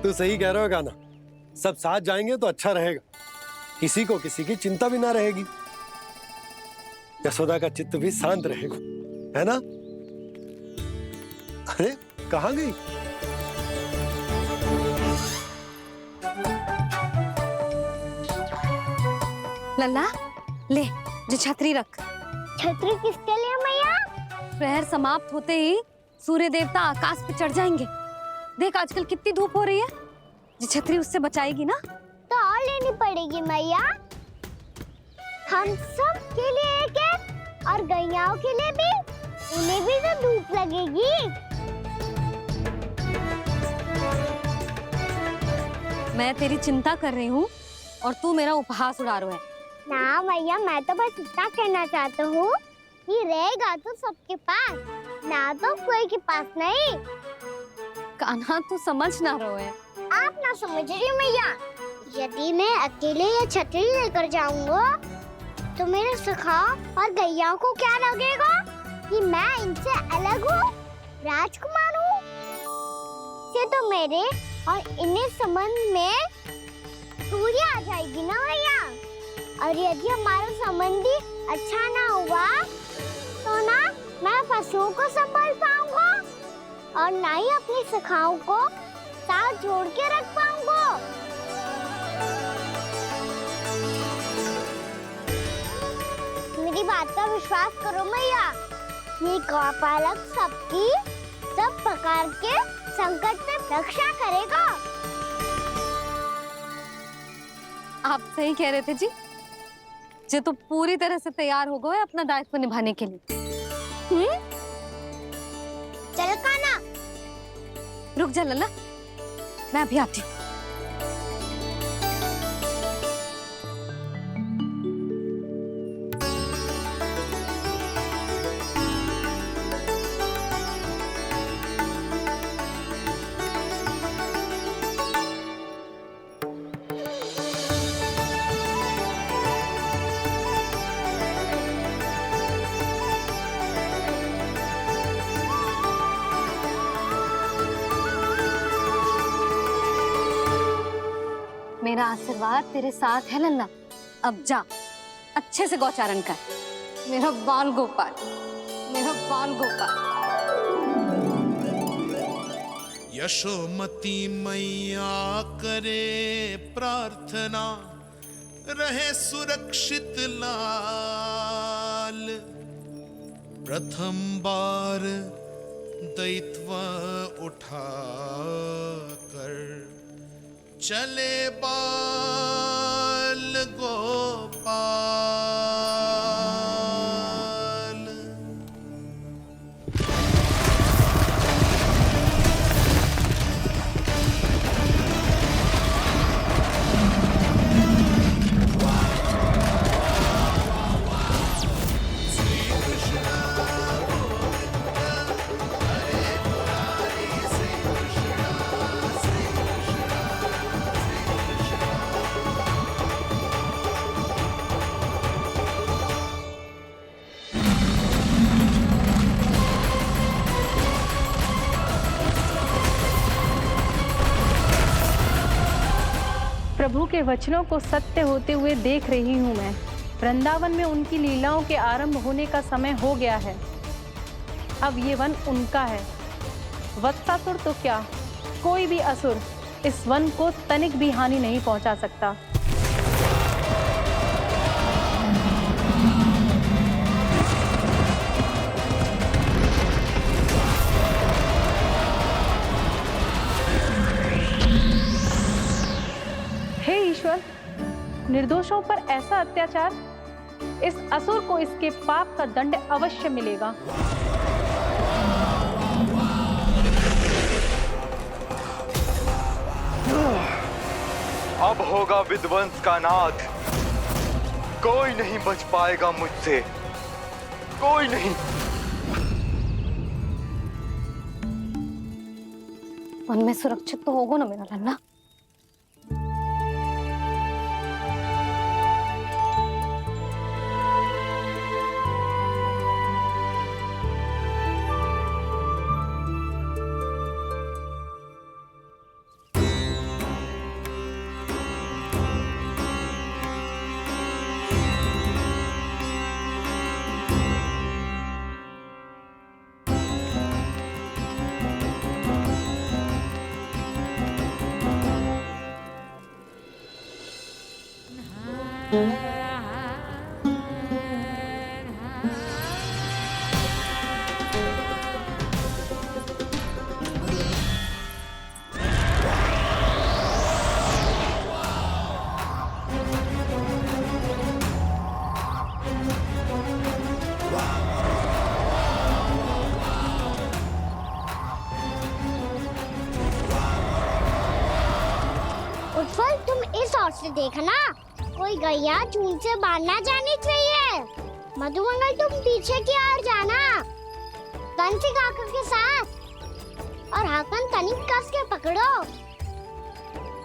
तू सही कह रहा है गाना, सब साथ जाएंगे तो अच्छा रहेगा, किसी को किसी की चिंता भी ना रहेगी, यशोदा का चित्त भी शांत रहेगा, है ना? अरे कहाँ गई? लल्ला ले, जो छतरी रख। छतरी किसके लिए मैया? प्रहर समाप्त होते ही सूर्य देवता आकाश पे चढ़ जाएंगे। देख आजकल कितनी धूप हो रही है, जो छतरी उससे बचाएगी ना। तो और लेनी पड़ेगी मैया, हम सब के लिए एक एक, और गैयाओं के लिए भी, उन्हें भी तो धूप लगेगी। मैं तेरी चिंता कर रही हूँ और तू मेरा उपहास उड़ा रहा है। ना मैया, मैं तो बस इतना कहना चाहता हूँ कि रहेगा तो सबके पास, ना तो कोई के पास नहीं। कान्हा तू समझ ना रहा है। आप ना समझ रही मैया, यदि मैं अकेले ये छतरी लेकर जाऊंगा तो मेरे सखा और गैयाओं को क्या लगेगा कि मैं इनसे अलग हूँ, राजकुमार हूँ। ये तो मेरे और इन्हें संबंध में दूरी आ जाएगी ना भैया। और यदि हमारा संबंध ही अच्छा ना हुआ तो ना मैं पशुओं को संभाल पाऊंगा और ना ही अपनी सखाओं को साथ जोड़ के रख पाऊंगा। मेरी बात का विश्वास करो मैया, ये गौपालक सबकी सब प्रकार के संकट से रक्षा करेगा। आप सही कह रहे थे जी, जो तो पूरी तरह से तैयार हो गए अपना दायित्व निभाने के लिए। चल कान्हा, रुक जा लल्ला, मैं अभी आती हूँ। मेरा आशीर्वाद तेरे साथ है लल्ला। अब जा, अच्छे से गौचारण कर। मेरा बाल गोपाल, मेरा बाल गोपाल। यशोमती मैया करे प्रार्थना, रहे सुरक्षित लाल। प्रथम बार दैत्व उठा कर चले बाल गोपाल। प्रभु के वचनों को सत्य होते हुए देख रही हूँ मैं। वृंदावन में उनकी लीलाओं के आरंभ होने का समय हो गया है। अब ये वन उनका है। वत्सासुर तो क्या, कोई भी असुर इस वन को तनिक भी हानि नहीं पहुंचा सकता। हे ईश्वर, निर्दोषों पर ऐसा अत्याचार, इस असुर को इसके पाप का दंड अवश्य मिलेगा। अब होगा विध्वंस का नाद। कोई नहीं बच पाएगा मुझसे, कोई नहीं। वन में सुरक्षित तो होगा ना मेरा लल्ला? उत्पल, तुम इस ओर से देखना, कोई गैया चून से बाहर ना जानी चाहिए। मधुमंगल, तुम पीछे की ओर जाना, बंसी काका के साथ, और हाकन तनिक कस के पकड़ो,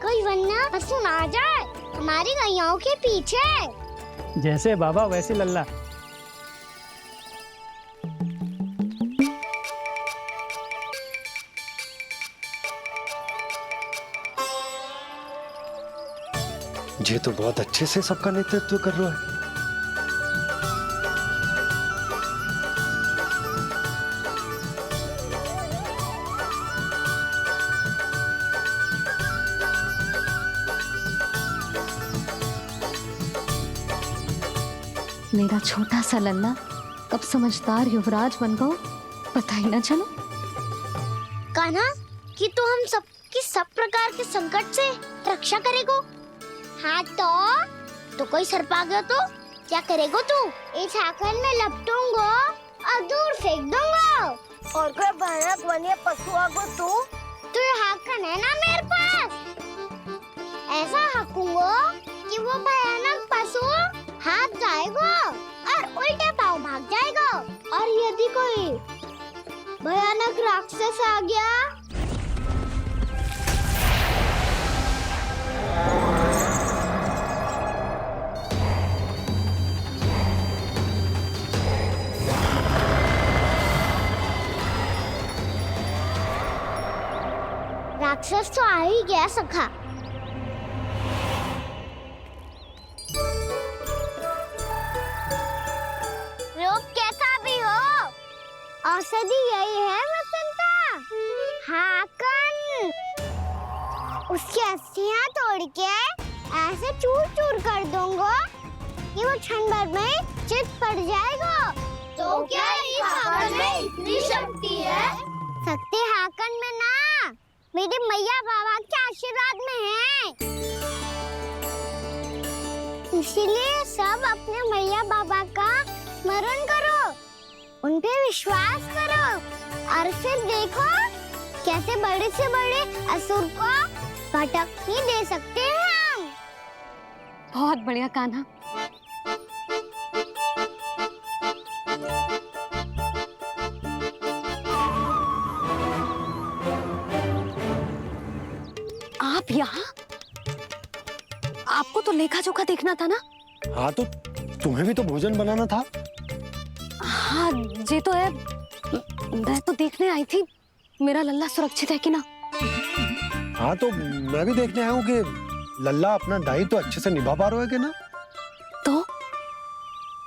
कोई वरना पशु ना आ जाए हमारी गैयाओं के पीछे। जैसे बाबा वैसे लल्ला। ये तो बहुत अच्छे से सबका नेतृत्व कर रहा है। मेरा छोटा सा लल्ला कब समझदार युवराज बन गो पता ही ना चलो। कान्हा, कि तू हम सबकी सब प्रकार के संकट से रक्षा करेगो। हाँ तो कोई सर्प आ गया तो क्या करेगो तू? इस हाकन में लपटूंगो और दूर फेंक दूंगा। और कोई भयानक वन्य पशु आगो तो ये हाकन है ना मेरे पास, ऐसा हाकूंगो कि वो भयानक पशु हाथ जाएगा और उल्टे पाँव भाग जाएगा। और यदि कोई भयानक राक्षस आ गया राक्षस तो आ ही गया सखा। रूप कैसा भी हो, औषधि यही है वसंता। हाकन उसकी अस्थियां तोड़ के ऐसे चूर चूर कर दूंगा कि वो क्षण भर में चित पड़ जाएगा। तो क्या इस हाकन में इतनी शक्ति है? शक्ति हाकन में ना, मेरे मैया बाबा के आशीर्वाद में है। इसीलिए सब अपने मैया बाबा का स्मरण करो, उन पे विश्वास करो, और फिर देखो कैसे बड़े से बड़े असुर को भटकने दे सकते हैं हम। बहुत बढ़िया कान्हा। आप यहाँ? आपको तो लेखा जोखा देखना था ना? हाँ तो तुम्हें भी तो भोजन बनाना था। हाँ ये तो है, मैं तो देखने आई थी मेरा लल्ला सुरक्षित है कि ना। हाँ तो मैं भी देखने आया हूँ कि लल्ला अपना दायित्व तो अच्छे से निभा पा रहा है कि ना। तो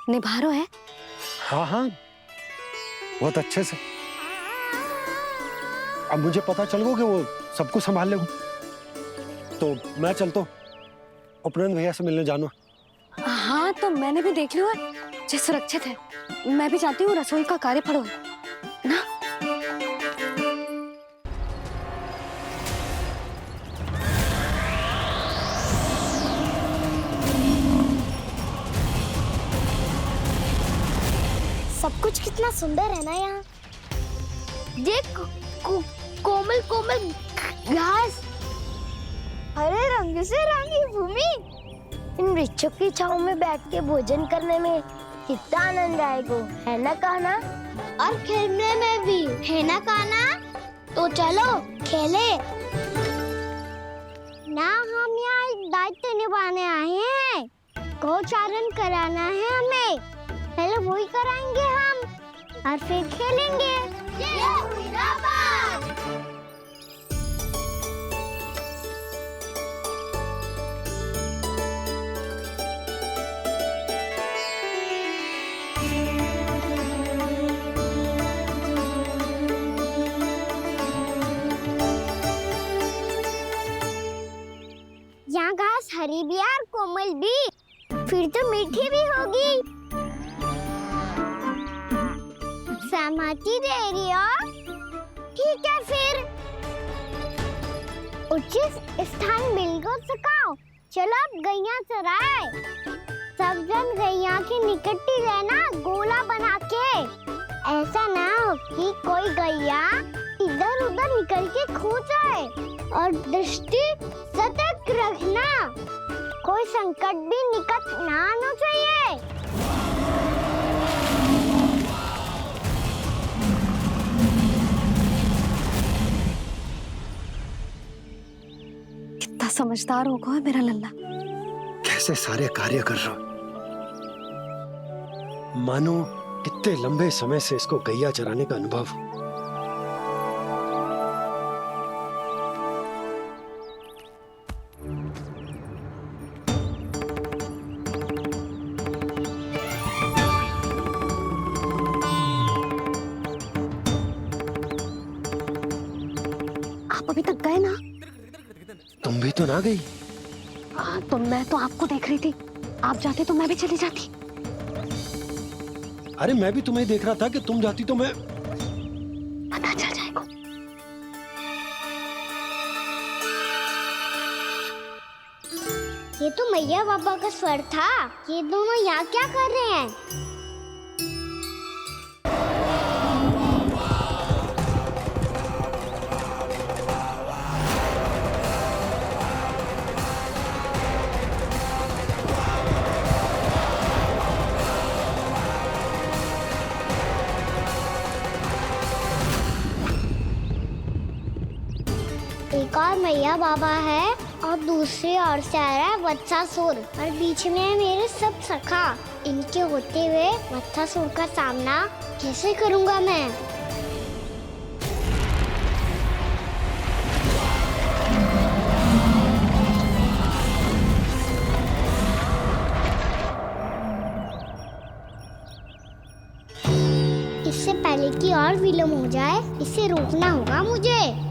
निभा रहा है? हाँ हाँ बहुत अच्छे से। अब मुझे पता चल गया कि वो सब कुछ संभाल लेगा, तो मैं चलता हूँ, उपनंद भैया से मिलने जाना। हाँ तो मैंने भी देख लिया है, जो सुरक्षित है। मैं भी चाहती हूँ रसोई का कार्य पड़ो ना। सब कुछ कितना सुंदर है ना यहाँ। देख कोमल कोमल घास, हरे रंग से रंगी भूमि। इन वृक्षों की छांव में बैठ के भोजन करने में कितना आनंद आएगा, है ना कान्हा? और खेलने में भी, है ना कान्हा? तो चलो खेले ना। हम यहाँ एक दायित्व निभाने आए हैं, गोचारण कराना है हमें। पहले वही कराएंगे हम और फिर खेलेंगे। यहाँ घास हरी भी और कोमल भी। फिर तो मीठी भी होगी। सहमति दे रही हो? ठीक है फिर। उचित स्थान बिल्कुल सिखाओ। चलो अब गैया चराए। सब जन गैया के निकट ही रहना, गोला बना के। ऐसा ना हो कि कोई गैया इधर उधर निकल के खो जाए। और दृष्टि सतर्क रखना, कोई संकट भी निकट ना आना चाहिए। कितना समझदार होगा है मेरा लल्ला। कैसे सारे कार्य कर रहा, मानो कितने लंबे समय से इसको गैया चराने का अनुभव हो। आप अभी तक गए ना? तुम भी तो ना गई। हाँ, तो मैं तो आपको देख रही थी। आप जाते तो मैं भी चली जाती। अरे मैं भी तुम्हें देख रहा था कि तुम जाती तो मैं। पता चल जाएगा। ये तो मैया बाबा का स्वर था। ये दोनों यहाँ क्या कर रहे हैं? एक और मैया बाबा है और दूसरी ओर से आ रहा है वत्सासुर और बीच में है मेरे सब सखा। इनके होते हुए वत्सासुर का सामना कैसे करूंगा मैं? इससे पहले कि और विलम्ब हो जाए, इसे रोकना होगा मुझे।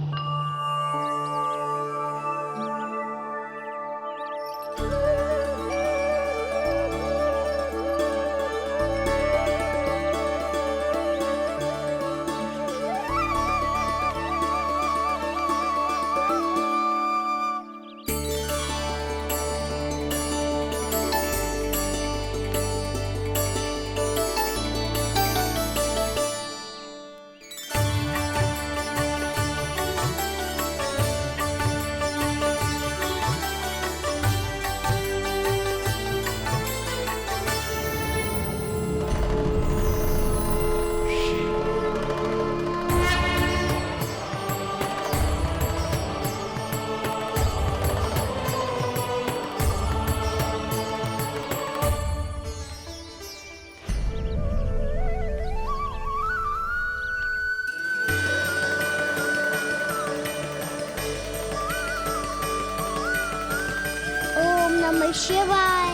ओम नमः शिवाय।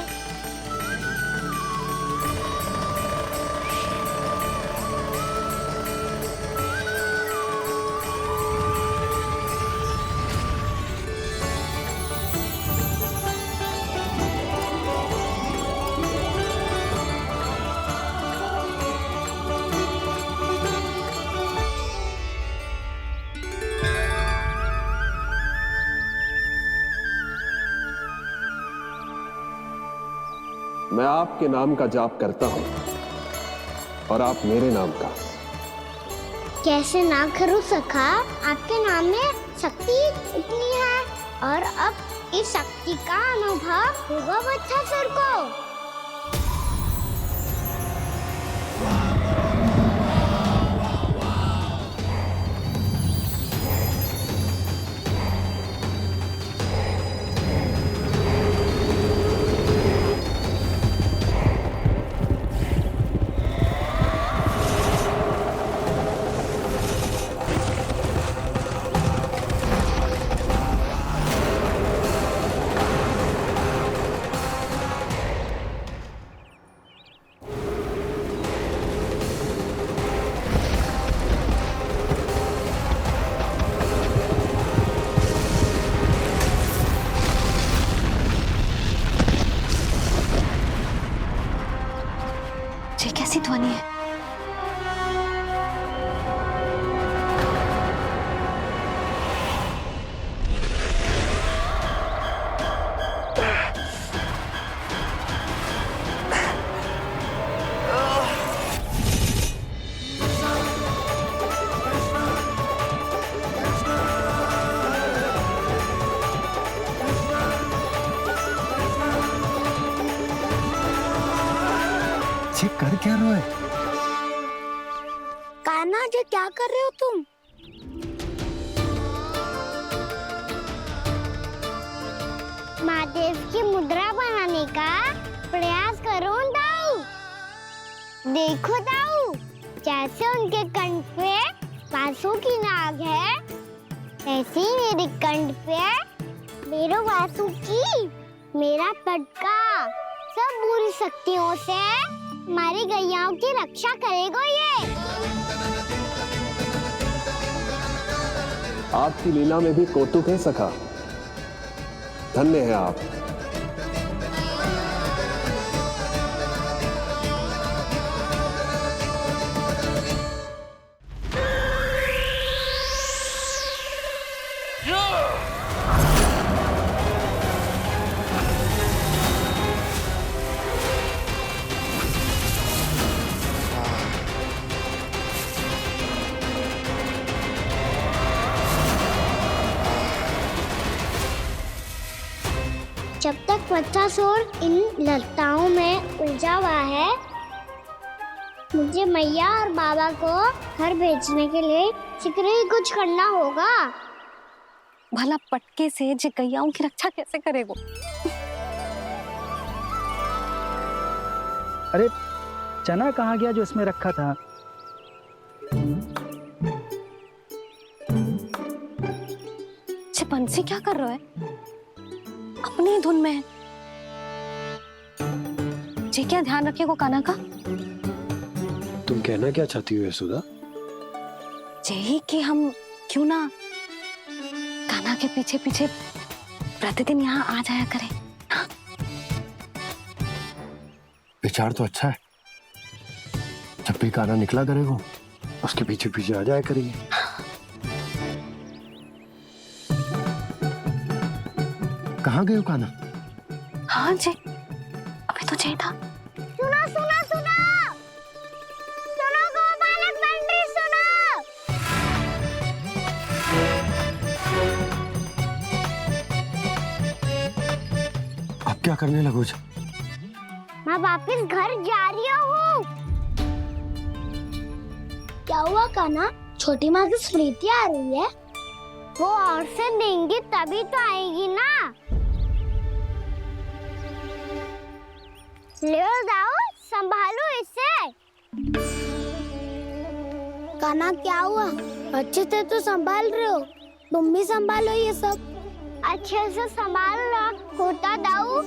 मैं आपके नाम का जाप करता हूं और आप मेरे नाम का। कैसे ना करूं सखा? आपके नाम में शक्ति इतनी है और अब इस शक्ति का अनुभव होगा वत्सासुर को। ये कर क्या रहे हो? कान्हा जी क्या कर रहे हो तुम? महादेव की मुद्रा बनाने का प्रयास करो दाऊ। देखो दाऊ, जैसे उनके कंठ पे वासु की नाग है, ऐसे ही मेरे कंठ पे मेरे वासु की मेरा पटका सब बुरी शक्तियों से हमारी गैयाओं की रक्षा करेगा ये। आपकी लीला में भी कौतुक है सखा। धन्य है आप। जब तक बच्चासुर इन लताओं में उलझा हुआ है, मुझे मैया और बाबा को घर भेजने के लिए शीघ्र ही कुछ करना होगा। भला पटके से जे गैयाओं की रक्षा कैसे करेगो? अरे चना कहाँ गया जो इसमें रखा था? बंसी क्या कर रहा है? अपनी धुन में है। जी क्या ध्यान रखेगो कान्हा का? तुम कहना क्या चाहती हो यशोदा? यही कि हम क्यों ना कान्हा के पीछे पीछे प्रतिदिन यहाँ आ जाया करें। हाँ? विचार तो अच्छा है। जब भी कान्हा निकला करेगा उसके पीछे पीछे आ जाया करेंगे। कहाँ गए हो कान्हा? हाँ जी, अभी तो चाहिए था। सुनो सुनो सुनो सुनो गोपालक पंडित सुनो। अब क्या करने लगो? मैं वापस घर जा रही हूँ। क्या हुआ कान्हा? छोटी माँ की स्मृति आ रही है? वो और से देंगी तभी तो आएगी ना। ले जाओ, संभालो इसे। कान्हा क्या हुआ? अच्छे से तो संभाल रहे हो, तुम भी संभालो ये सब। अच्छे से संभाल लो होता दाऊ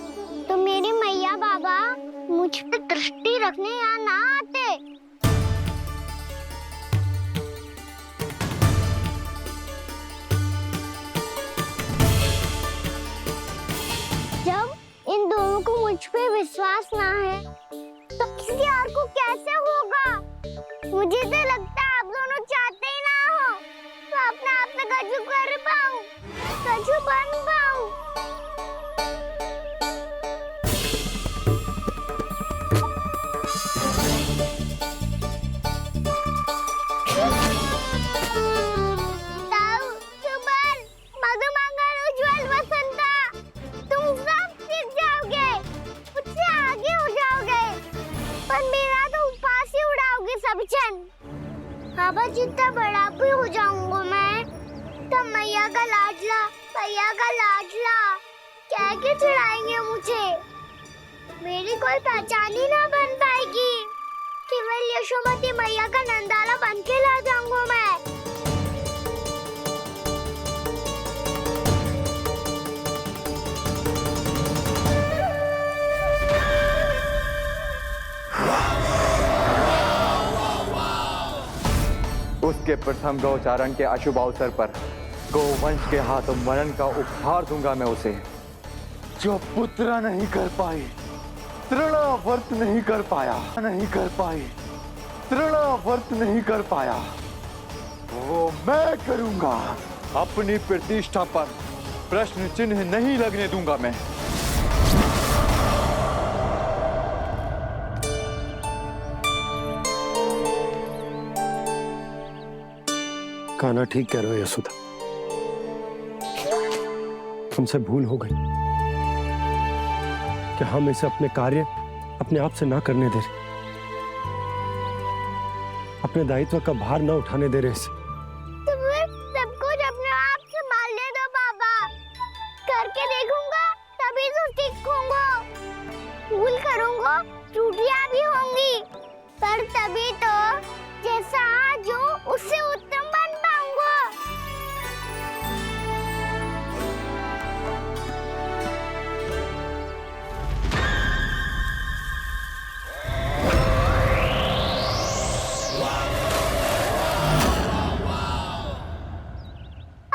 तो मेरी मैया बाबा मुझ पे दृष्टि रखने यहाँ ना आते। जब इन दोनों को मुझ पे विश्वास ना है तो किसी और को कैसे होगा? मुझे तो लगता है आप दोनों चाहते ही ना हो तो अपने आप में गजू कर पाऊं, गजू बन पाऊं। बाबा जितना बड़ा भी हो जाऊंगा मैं तो मैया का लाडला क्या के चिढ़ाएंगे मुझे। मेरी कोई पहचान ही ना बन पाएगी। केवल यशोमती मैया का नंदाला बन के ला जाऊंगा मैं। उसके प्रथम गौचारण के अशुभ अवसर पर गोवंश के हाथों मरण का उपहार दूंगा मैं उसे। जो पुत्र नहीं कर पाई, तृणावर्त नहीं कर पाया, तृणावर्त नहीं कर पाया, वो मैं करूंगा। अपनी प्रतिष्ठा पर प्रश्न चिन्ह नहीं लगने दूंगा मैं। कान्हा ठीक कह रहे हो यशोदा, हमसे भूल हो गई कि हम इसे अपने कार्य अपने आप से ना करने दे रहे। अपने दायित्व का भार न उठाने दे रहे इसे। तो फिर सब कुछ अपने आप संभालने दो बाबा। करके देखूंगा तभी तो सीखूंगा। भूल करूंगा, त्रुटियां भी होंगी, पर तभी तो जैसा आज हूँ उससे उत्तम बन पाऊंगा।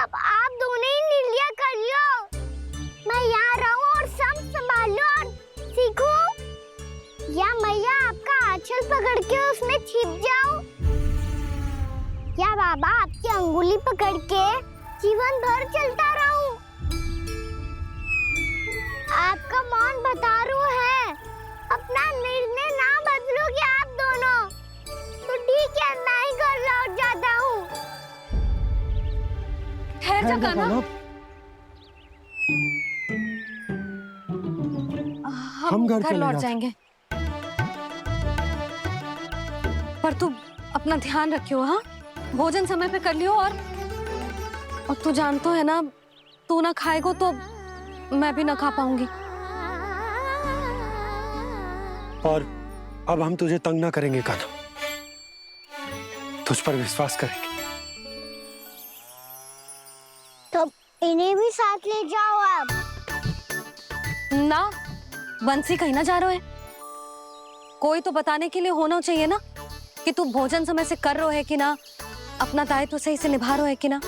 अब आप दोनों ही निर्णय कर लो। मैं यहाँ रहूं और सब संभालूं और सीखूं, या मैया आपका आंचल पकड़ के उसमें छिप जाऊं, या बाबा आपकी अंगुली पकड़ के जीवन भर चलता रहूं। आपका मौन बतारू है। अपना निर्णय ना बदलोगे आप दोनों तो ठीक है, मैं ही घर लौट जाता हूँ। ठहर जा कान्हा, हम घर चले लौट जाते। जाएंगे, पर तू अपना ध्यान रखियो। हाँ, भोजन समय पे कर लियो। और तू जानतो है ना, तू ना खाएगो तो मैं भी ना खा पाऊंगी। और अब हम तुझे तंग ना करेंगे कान्हा, तुझ पर विश्वास करेंगे। तो इन्हें भी साथ ले जाओ आप। ना, बंसी कहीं ना जा रहे है। कोई तो बताने के लिए होना चाहिए ना कि तू भोजन समय से कर रहे है कि ना, अपना दायित्व सही से निभा रहे है कि ना।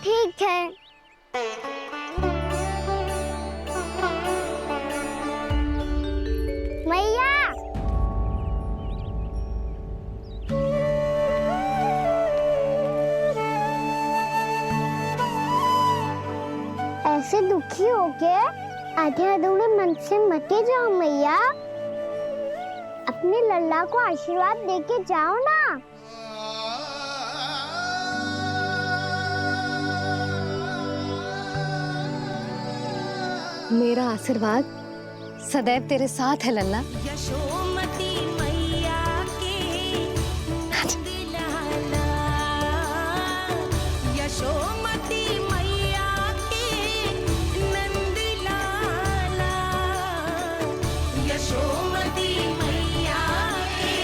ठीक है। मैया, ऐसे दुखी हो के आधे अधूरे मन से मत जाओ मैया। अपने लल्ला को आशीर्वाद देके जाओ ना। मेरा आशीर्वाद सदैव तेरे साथ है लल्ला। यशोमती मैया के नंद लाला, यशोमती मैया के नंद लाला, यशोमती मैया के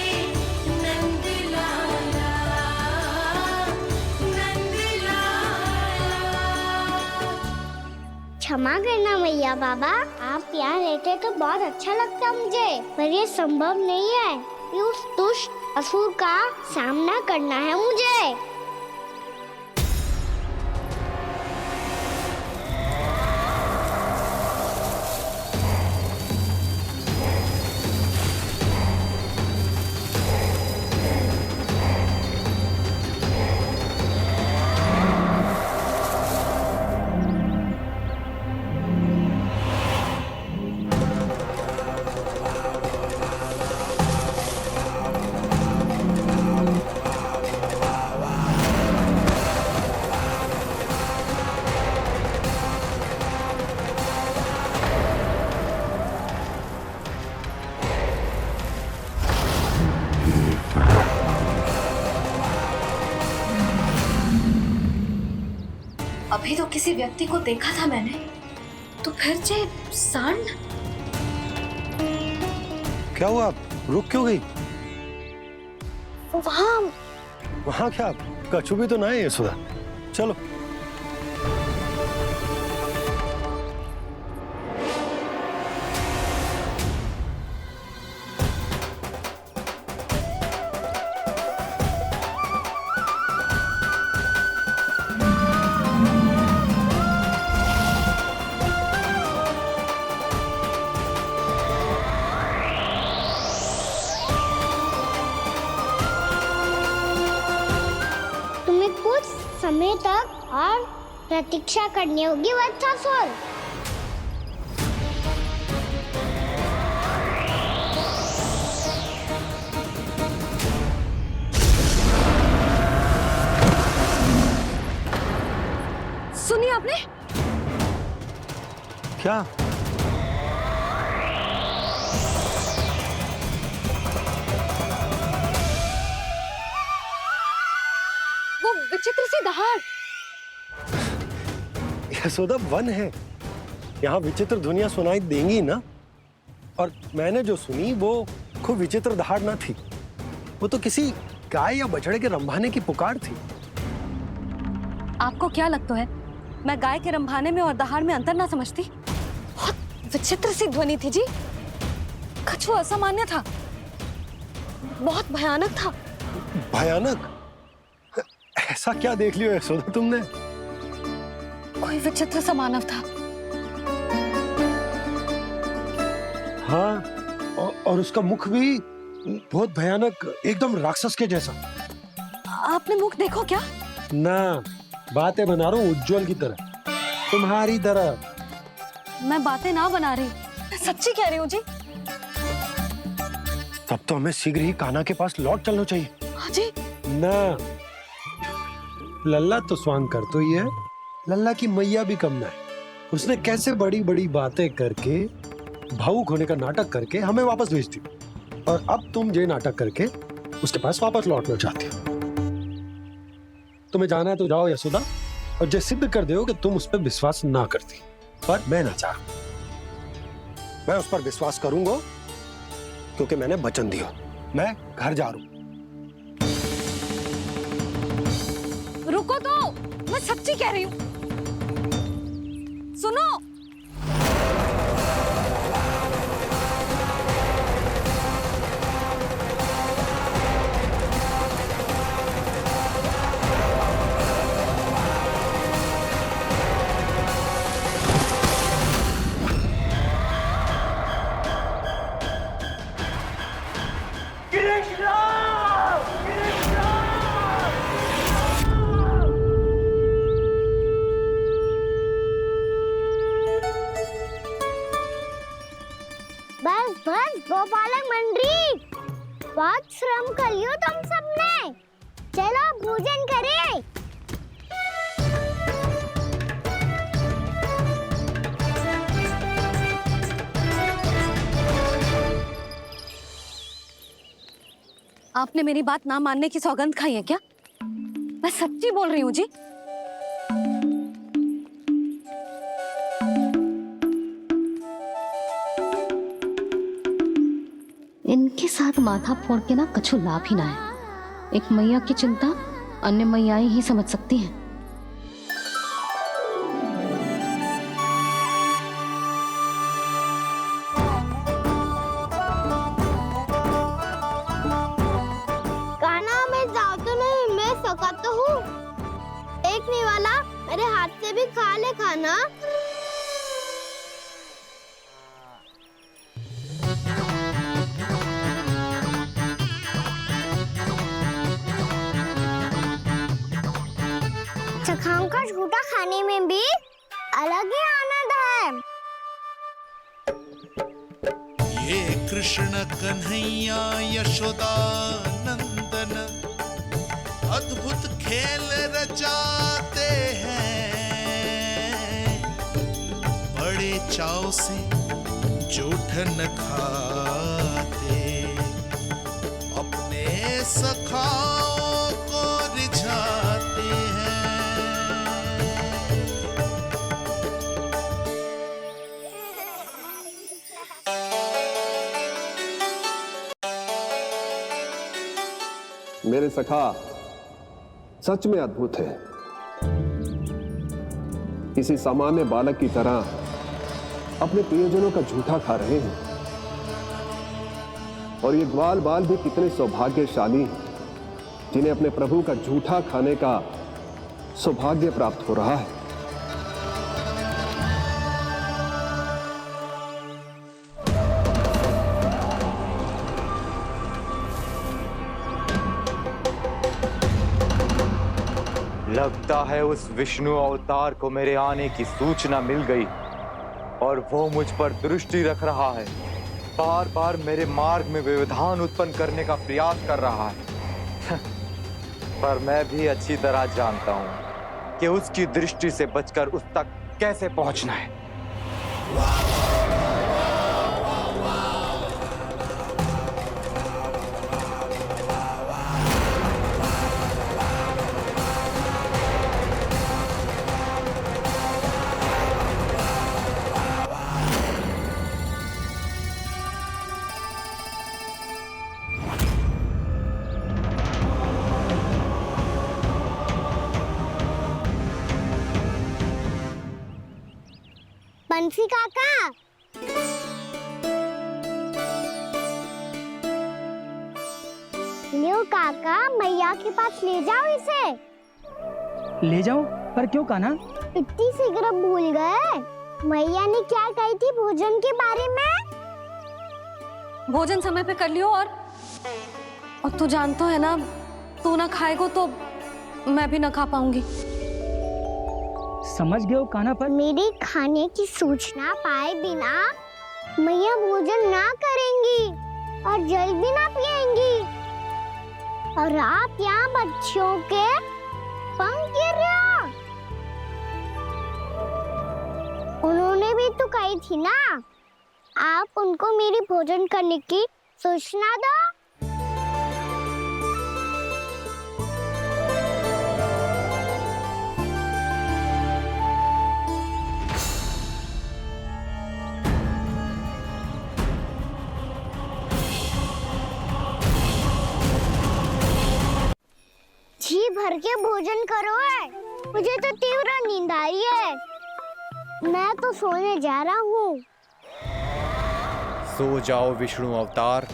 नंद लाला, नंद लाला। क्षमा करना मैया बाबा, आप यहाँ रहते तो बहुत अच्छा लगता मुझे, पर ये संभव नहीं है। ये उस दुष्ट असुर का सामना करना है मुझे। अभी तो किसी व्यक्ति को देखा था मैंने, तो फिर से सांड। क्या हुआ, रुक क्यों गई? वहाँ क्या कछु भी तो ना है सुधा। चलो। समय तक और प्रतीक्षा करनी होगी वत्सासुर। सुनिए आपने क्या? विचित्र सी दहाड़। यशोदा वन है, यहाँ विचित्र ध्वनियां सुनाई देंगी ना। और मैंने जो सुनी वो खूब विचित्र दहाड़ ना थी, वो तो किसी गाय या बछड़े के रंभाने की पुकार थी। आपको क्या लगता है मैं गाय के रंभाने में और दहाड़ में अंतर ना समझती? बहुत विचित्र सी ध्वनि थी जी, कुछ वो असामान्य था, बहुत भयानक था। भयानक? ऐसा क्या देख लियो यशोदा तुमने? कोई विचित्र सा मानव था। हाँ, और उसका मुख भी बहुत भयानक, एकदम राक्षस के जैसा। आपने मुख देखो क्या? ना, बातें बना रहा हूँ उज्जवल की तरह, तुम्हारी तरह। मैं बातें ना बना रही, मैं सच्ची कह रही हूँ जी। तब तो हमें शीघ्र ही कान्हा के पास लौट चलना चाहिए। हाँ जी। ना, लल्ला तो स्वांग कर तो ही है, लल्ला की मैया भी कम ना है। उसने कैसे बड़ी बड़ी बातें करके, भावुक होने का नाटक करके हमें वापस भेज दी, और अब तुम ये नाटक करके उसके पास वापस लौटना चाहते हो। तुम्हें जाना है तो जाओ यशोदा, और जो सिद्ध कर दो कि तुम उस पर विश्वास ना करती। पर मैं ना चाह, मैं उस पर विश्वास करूंगा क्योंकि मैंने वचन दिया। मैं घर जा रहा हूं। रुको तो, मैं सच्ची कह रही हूँ। सुनो, बस बस गोपालक मंडली, बहुत श्रम कर लियो तुम सबने। चलो भोजन करें। आपने मेरी बात ना मानने की सौगंध खाई है क्या? मैं सच्ची बोल रही हूँ जी। इनके साथ माथा फोड़ के ना कछु लाभ ही ना है। एक मैया की चिंता अन्य मैयाएं ही समझ सकती हैं। कान्हा मैं जाऊँ तो नहीं, मैं सका तो हूँ। देखने वाला मेरे हाथ से भी खा ले खाना। चखाओं का झूठा खाने में भी अलग ही आनंद है। ये कृष्ण कन्हैया यशोदा नंदन अद्भुत खेल रचाते हैं, बड़े चाव से जूठन खाते, अपने सखाओं को रिझाते हैं। मेरे सखा सच में अद्भुत है। किसी सामान्य बालक की तरह अपने प्रियजनों का झूठा खा रहे हैं, और ये ग्वाल बाल भी कितने सौभाग्यशाली हैं जिन्हें अपने प्रभु का झूठा खाने का सौभाग्य प्राप्त हो रहा है। लगता है उस विष्णु अवतार को मेरे आने की सूचना मिल गई और वो मुझ पर दृष्टि रख रहा है। बार बार मेरे मार्ग में व्यवधान उत्पन्न करने का प्रयास कर रहा है। पर मैं भी अच्छी तरह जानता हूं कि उसकी दृष्टि से बचकर उस तक कैसे पहुंचना है। बंसी काका। लियो काका, मैया के पास ले जाओ इसे। ले जाओ, पर क्यों कान्हा? इतनी शीघ्र भूल गए? मैया ने क्या कही थी भोजन के बारे में? भोजन समय पे कर लियो। और तू जानता है ना, तू ना खाएगो तो मैं भी ना खा पाऊंगी। समझ गए हो कान्हा, पर मेरे खाने की सूचना पाए बिना मैया भोजन ना करेंगी और जल भी ना पिएंगी। और आप यहाँ बच्चों के पंख गिर रहे हो। उन्होंने भी तो कही थी ना, आप उनको मेरी भोजन करने की सूचना दो। जी भर के भोजन करो है, मुझे तो तीव्र नींद आ रही है। मैं तो सोने जा रहा हूँ। सो जाओ विष्णु अवतार,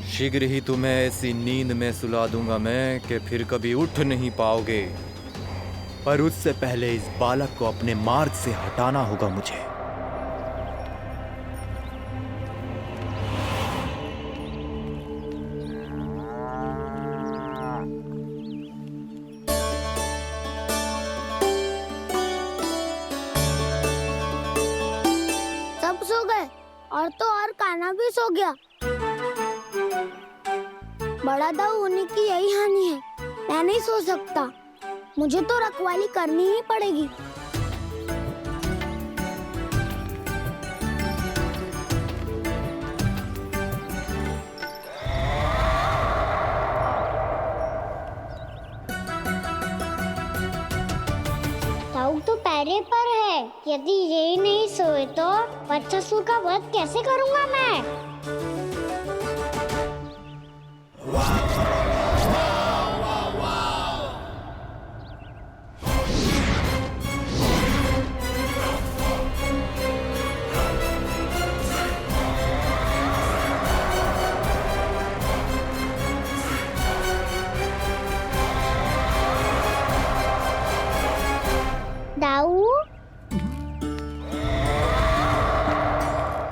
शीघ्र ही तुम्हें ऐसी नींद में सुला दूंगा मैं कि फिर कभी उठ नहीं पाओगे। पर उससे पहले इस बालक को अपने मार्ग से हटाना होगा मुझे। सब सो गए और तो और कान्हा भी सो गया। बड़ा दाऊ होने की यही हानि है। मैं नहीं सो सकता, मुझे तो रखवाली करनी ही पड़ेगी। दाऊ तो पैरे पर है। यदि ये नहीं सोए तो बच्चासुर का वध कैसे करूंगा मैं? दाऊ,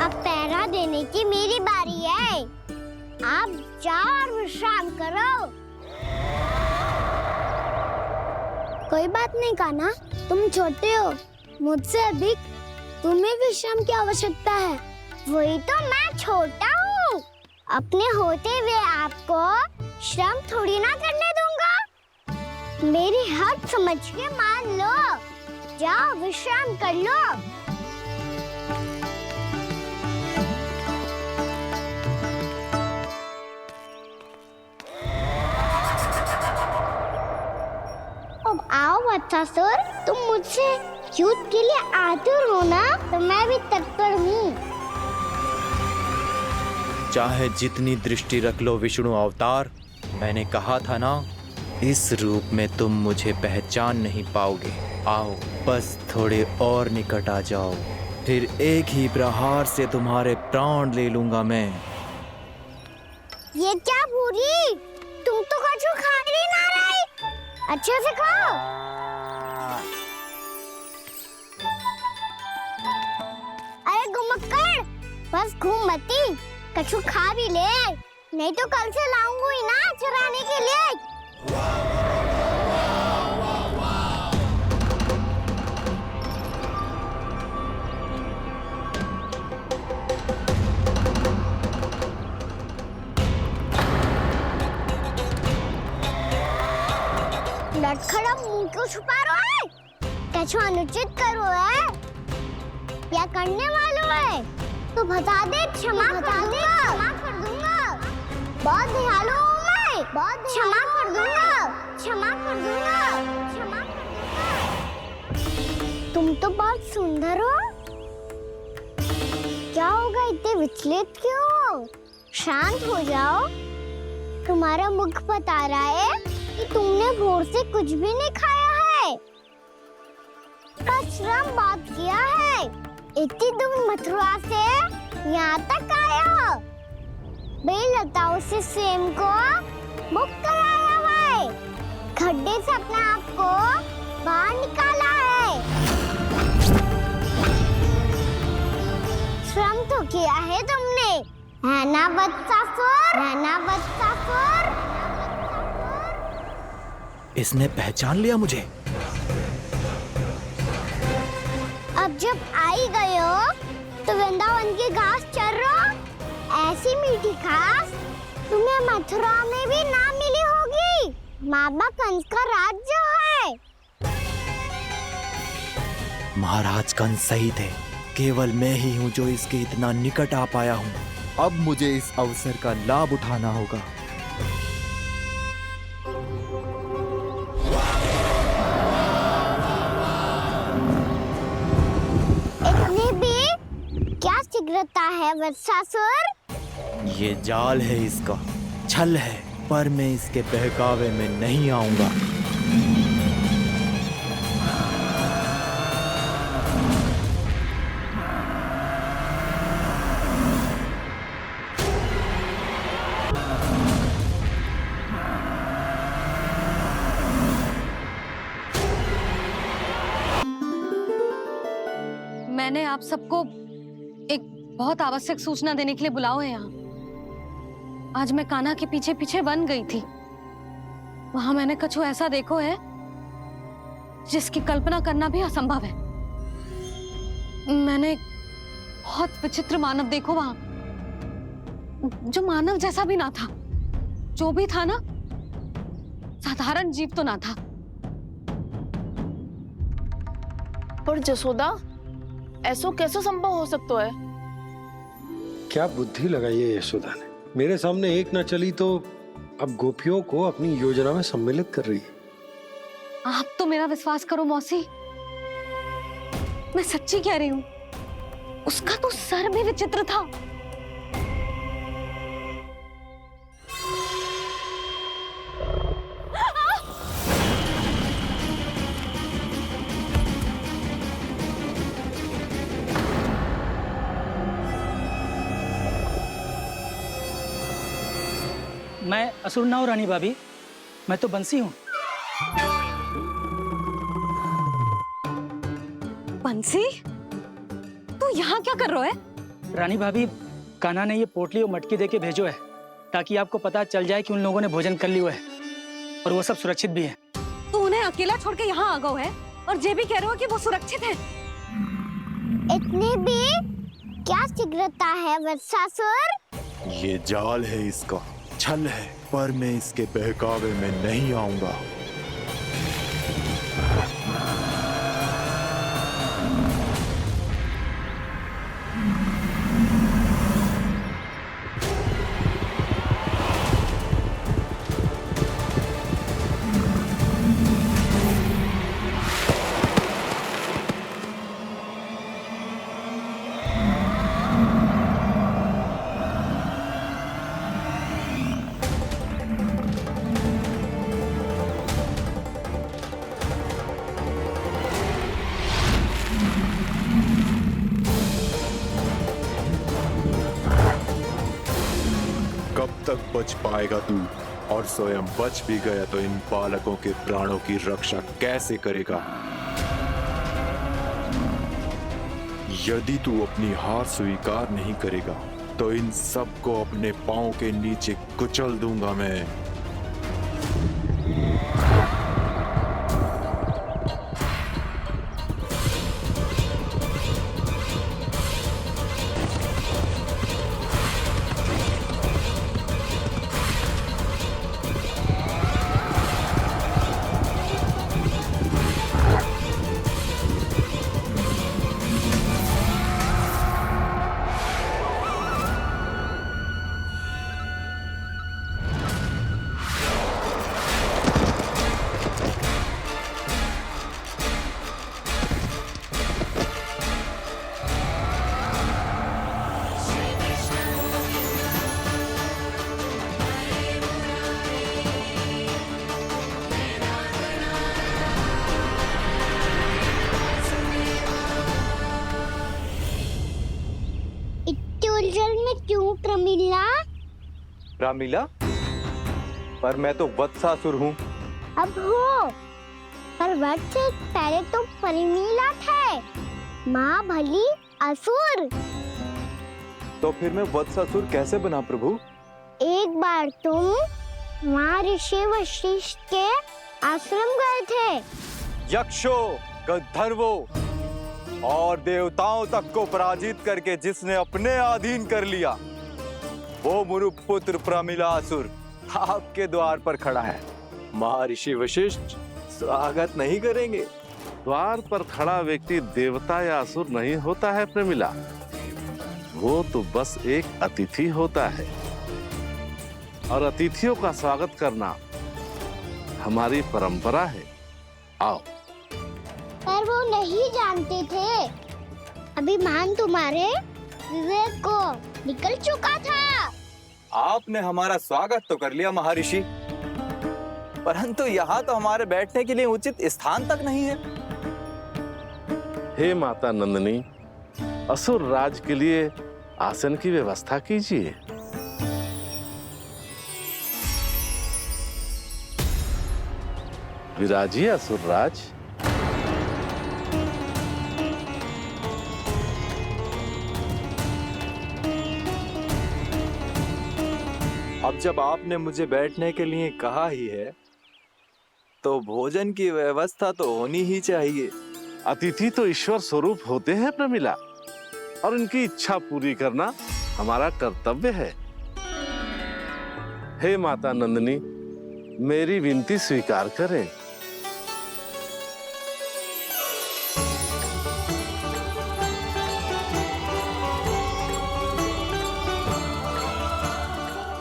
अब पहरा देने की मेरी बारी है। आप जाओ और विश्राम करो। कोई बात नहीं कान्हा, तुम छोटे हो, मुझसे अधिक तुम्हें विश्राम की आवश्यकता है। वही तो मैं छोटा हूँ, अपने होते हुए आपको श्रम थोड़ी ना करने दूंगा। मेरी हद समझ के मान लो। जाओ विश्राम कर लो। अब आओ बच्चासुर, तुम मुझसे युद्ध के लिए आतुर हो ना, तो मैं भी तत्पर हूँ। चाहे जितनी दृष्टि रख लो विष्णु अवतार, मैंने कहा था ना, इस रूप में तुम मुझे पहचान नहीं पाओगे। आओ, बस थोड़े और निकट आ जाओ, फिर एक ही प्रहार से तुम्हारे प्राण ले लूंगा मैं। ये क्या भूरी, तुम तो कछु खा ही ना रही। अच्छे से खाओ। अरे घुमक्कड़, बस घूम मती, कछु खा भी ले, नहीं तो कल से लाऊंगी ना चुराने के लिए। लटखड़ा मुंह क्यों छुपा रहा है? कछु अनुचित करो है या करने वालों है तो बता दे, क्षमा कर दूंगा। बहुत दयालु हूँ मैं, बहुत क्षमा कर दूंगा। तुम तो बहुत सुंदर हो। क्या होगा, इतने विचलित क्यों हो? शांत हो जाओ। तुम्हारा मुख बता रहा है कि तुमने भोर से कुछ भी नहीं खाया है, बस श्रम बहुत किया है। इतनी दूर मथुरा से यहाँ तक आए हो? बेलताओं से स्वयं को मुक्त कराया हुआ है, खड्डे से अपने आप को बाहर निकाला है। श्रम तो किया है तुमने, है ना वत्सासुर? है ना वत्सासुर? इसने पहचान लिया मुझे। अब जब आई गए हो तो वृंदावन की घास चर रहो। ऐसी मीठी घास तुम्हें मथुरा में भी ना मिली होगी। मामा कंस का राज्य है। महाराज कंस सही थे, केवल मैं ही हूँ जो इसके इतना निकट आ पाया हूँ। अब मुझे इस अवसर का लाभ उठाना होगा। इतनी भी क्या शीघ्रता है वत्सासुर? ये जाल है इसका, छल है, पर मैं इसके बहकावे में नहीं आऊंगा। मैंने आप सबको एक बहुत आवश्यक सूचना देने के लिए बुलाओ है यहाँ। आज मैं कान्हा के पीछे पीछे वन गई थी। वहां मैंने कछु ऐसा देखो है जिसकी कल्पना करना भी असंभव है। मैंने बहुत विचित्र मानव देखो वहां, जो मानव जैसा भी ना था। जो भी था ना, साधारण जीव तो ना था। पर जसोदा, ऐसो कैसे संभव हो सकता है? क्या बुद्धि लगाई है यशोदा ने। मेरे सामने एक ना चली तो अब गोपियों को अपनी योजना में सम्मिलित कर रही है। आप तो मेरा विश्वास करो मौसी, मैं सच्ची कह रही हूँ। उसका तो सर भी विचित्र था। मैं असुर ना हूँ रानी भाभी, मैं तो बंसी हूँ। बंसी, तू यहाँ क्या कर रहा है? रानी भाभी, कान्हा ने ये पोटली और मटकी देके भेजो है ताकि आपको पता चल जाए कि उन लोगों ने भोजन कर लिया है और वो सब सुरक्षित भी है। तू उन्हें अकेला छोड़ के यहाँ आ गए है और ये भी कह रहे हो कि वो सुरक्षित है। इतनी भी क्या शीघ्रता है वत्सासुर? ये जाल है इसका, छल है, पर मैं इसके बहकावे में नहीं आऊंगा। कब तक बच पाएगा तू? और स्वयं बच भी गया तो इन बालकों के प्राणों की रक्षा कैसे करेगा? यदि तू अपनी हार स्वीकार नहीं करेगा तो इन सबको अपने पांव के नीचे कुचल दूंगा मैं। अमृत जल में क्यों प्रमिला? रामीला, पर मैं तो वत्सासुर हूँ। अब हो, पर वट से पहले तो प्रमिला थे, माँ भली असुर। तो फिर मैं वत्सासुर कैसे बना प्रभु? एक बार तुम वहाँ ऋषि वशिष्ठ के आश्रम गए थे। यक्षों, गंधर्वों और देवताओं तक को पराजित करके जिसने अपने अधीन कर लिया, वो मुरुपुत्र प्रमिलासुर आपके द्वार पर खड़ा है। महर्षि वशिष्ठ स्वागत नहीं करेंगे। द्वार पर खड़ा व्यक्ति देवता या असुर नहीं होता है प्रमिला, वो तो बस एक अतिथि होता है, और अतिथियों का स्वागत करना हमारी परंपरा है। आओ। पर वो नहीं जानते थे, अभिमान तुम्हारे विवेक को निकल चुका था। आपने हमारा स्वागत तो कर लिया महर्षि, परंतु यहाँ तो हमारे बैठने के लिए उचित स्थान तक नहीं है। हे माता नंदिनी, असुर राज के लिए आसन की व्यवस्था कीजिए। विराजिए असुर राज। अब जब आपने मुझे बैठने के लिए कहा ही है, तो भोजन की व्यवस्था तो होनी ही चाहिए। अतिथि तो ईश्वर स्वरूप होते हैं प्रमिला, और उनकी इच्छा पूरी करना हमारा कर्तव्य है। हे माता नंदिनी, मेरी विनती स्वीकार करें।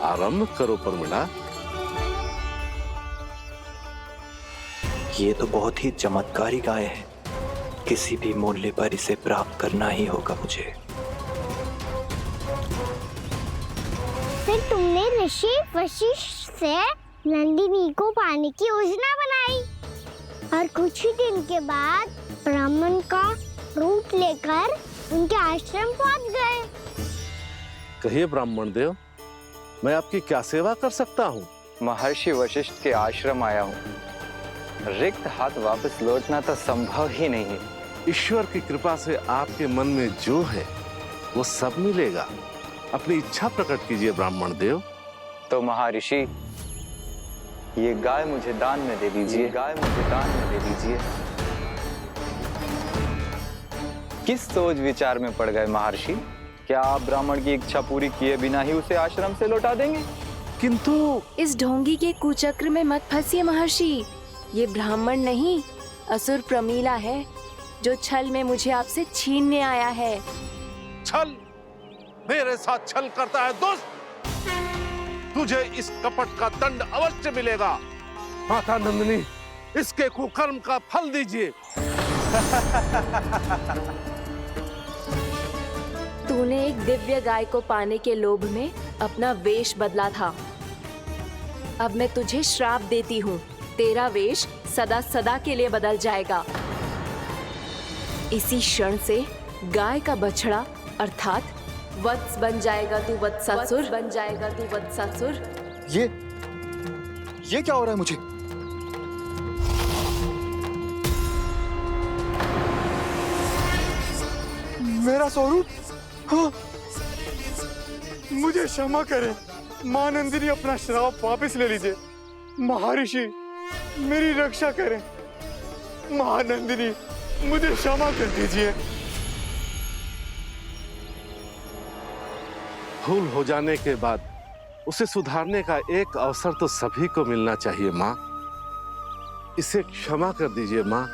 आरंभ करो प्रमिला। ये तो बहुत ही चमत्कारी गाय है, किसी भी मूल्य पर इसे प्राप्त करना ही होगा मुझे। फिर तुमने ऋषि वशिष्ठ से नंदिनी को पाने की योजना बनाई, और कुछ ही दिन के बाद ब्राह्मण का रूप लेकर उनके आश्रम पहुंच गए। कहिए ब्राह्मण देव, मैं आपकी क्या सेवा कर सकता हूँ? महर्षि वशिष्ठ के आश्रम आया हूँ। रिक्त हाथ वापस लौटना तो संभव ही नहीं है। ईश्वर की कृपा से आपके मन में जो है वो सब मिलेगा। अपनी इच्छा प्रकट कीजिए ब्राह्मण देव। तो महर्षि, ये गाय मुझे दान में दे दीजिए। गाय मुझे दान में दे दीजिए। किस सोच विचार में पड़ गए महर्षि? क्या आप ब्राह्मण की इच्छा पूरी किए बिना ही उसे आश्रम से लौटा देंगे? किंतु इस ढोंगी के कुचक्र में मत फंसिए महर्षि। ये ब्राह्मण नहीं, असुर प्रमिला है, जो छल में मुझे आपसे छीनने आया है। छल? मेरे साथ छल करता है दुष्ट? तुझे इस कपट का दंड अवश्य मिलेगा। माता नंदिनी, इसके कुकर्म का फल दीजिए। तूने एक दिव्य गाय को पाने के लोभ में अपना वेश बदला था। अब मैं तुझे श्राप देती हूँ, तेरा वेश सदा सदा के लिए बदल जाएगा। इसी क्षण से गाय का बछड़ा अर्थात वत्स बन जाएगा तू वत्सासुर, बन जाएगा तू वत्सासुर। ये क्या हो रहा है मुझे? मेरा स्वरूप? हाँ। मुझे क्षमा करें मां नंदिनी, अपना श्राप वापस ले लीजिए। महर्षि, मेरी रक्षा करें। मां नंदिनी, मुझे क्षमा कर दीजिए। भूल हो जाने के बाद उसे सुधारने का एक अवसर तो सभी को मिलना चाहिए माँ। इसे क्षमा कर दीजिए माँ,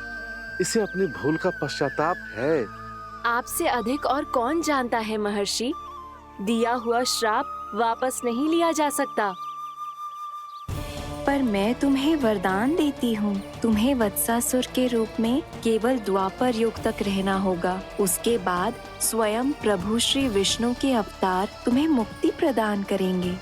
इसे अपनी भूल का पश्चाताप है। आपसे अधिक और कौन जानता है महर्षि, दिया हुआ श्राप वापस नहीं लिया जा सकता। पर मैं तुम्हें वरदान देती हूँ, तुम्हें वत्सासुर के रूप में केवल द्वापर युग तक रहना होगा। उसके बाद स्वयं प्रभु श्री विष्णु के अवतार तुम्हें मुक्ति प्रदान करेंगे।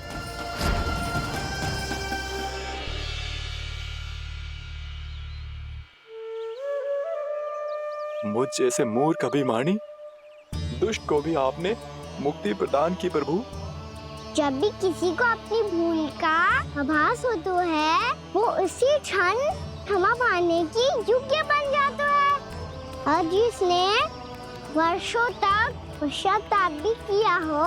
मुझ जैसे मूर्ख अभिमानी दुष्ट को भी आपने मुक्ति प्रदान की प्रभु। जब भी किसी को अपनी भूल का आभास होता है, वो उसी क्षण क्षमा पाने की योग्य बन जाता है। और जिसने वर्षों तक पश्चाताप भी किया हो,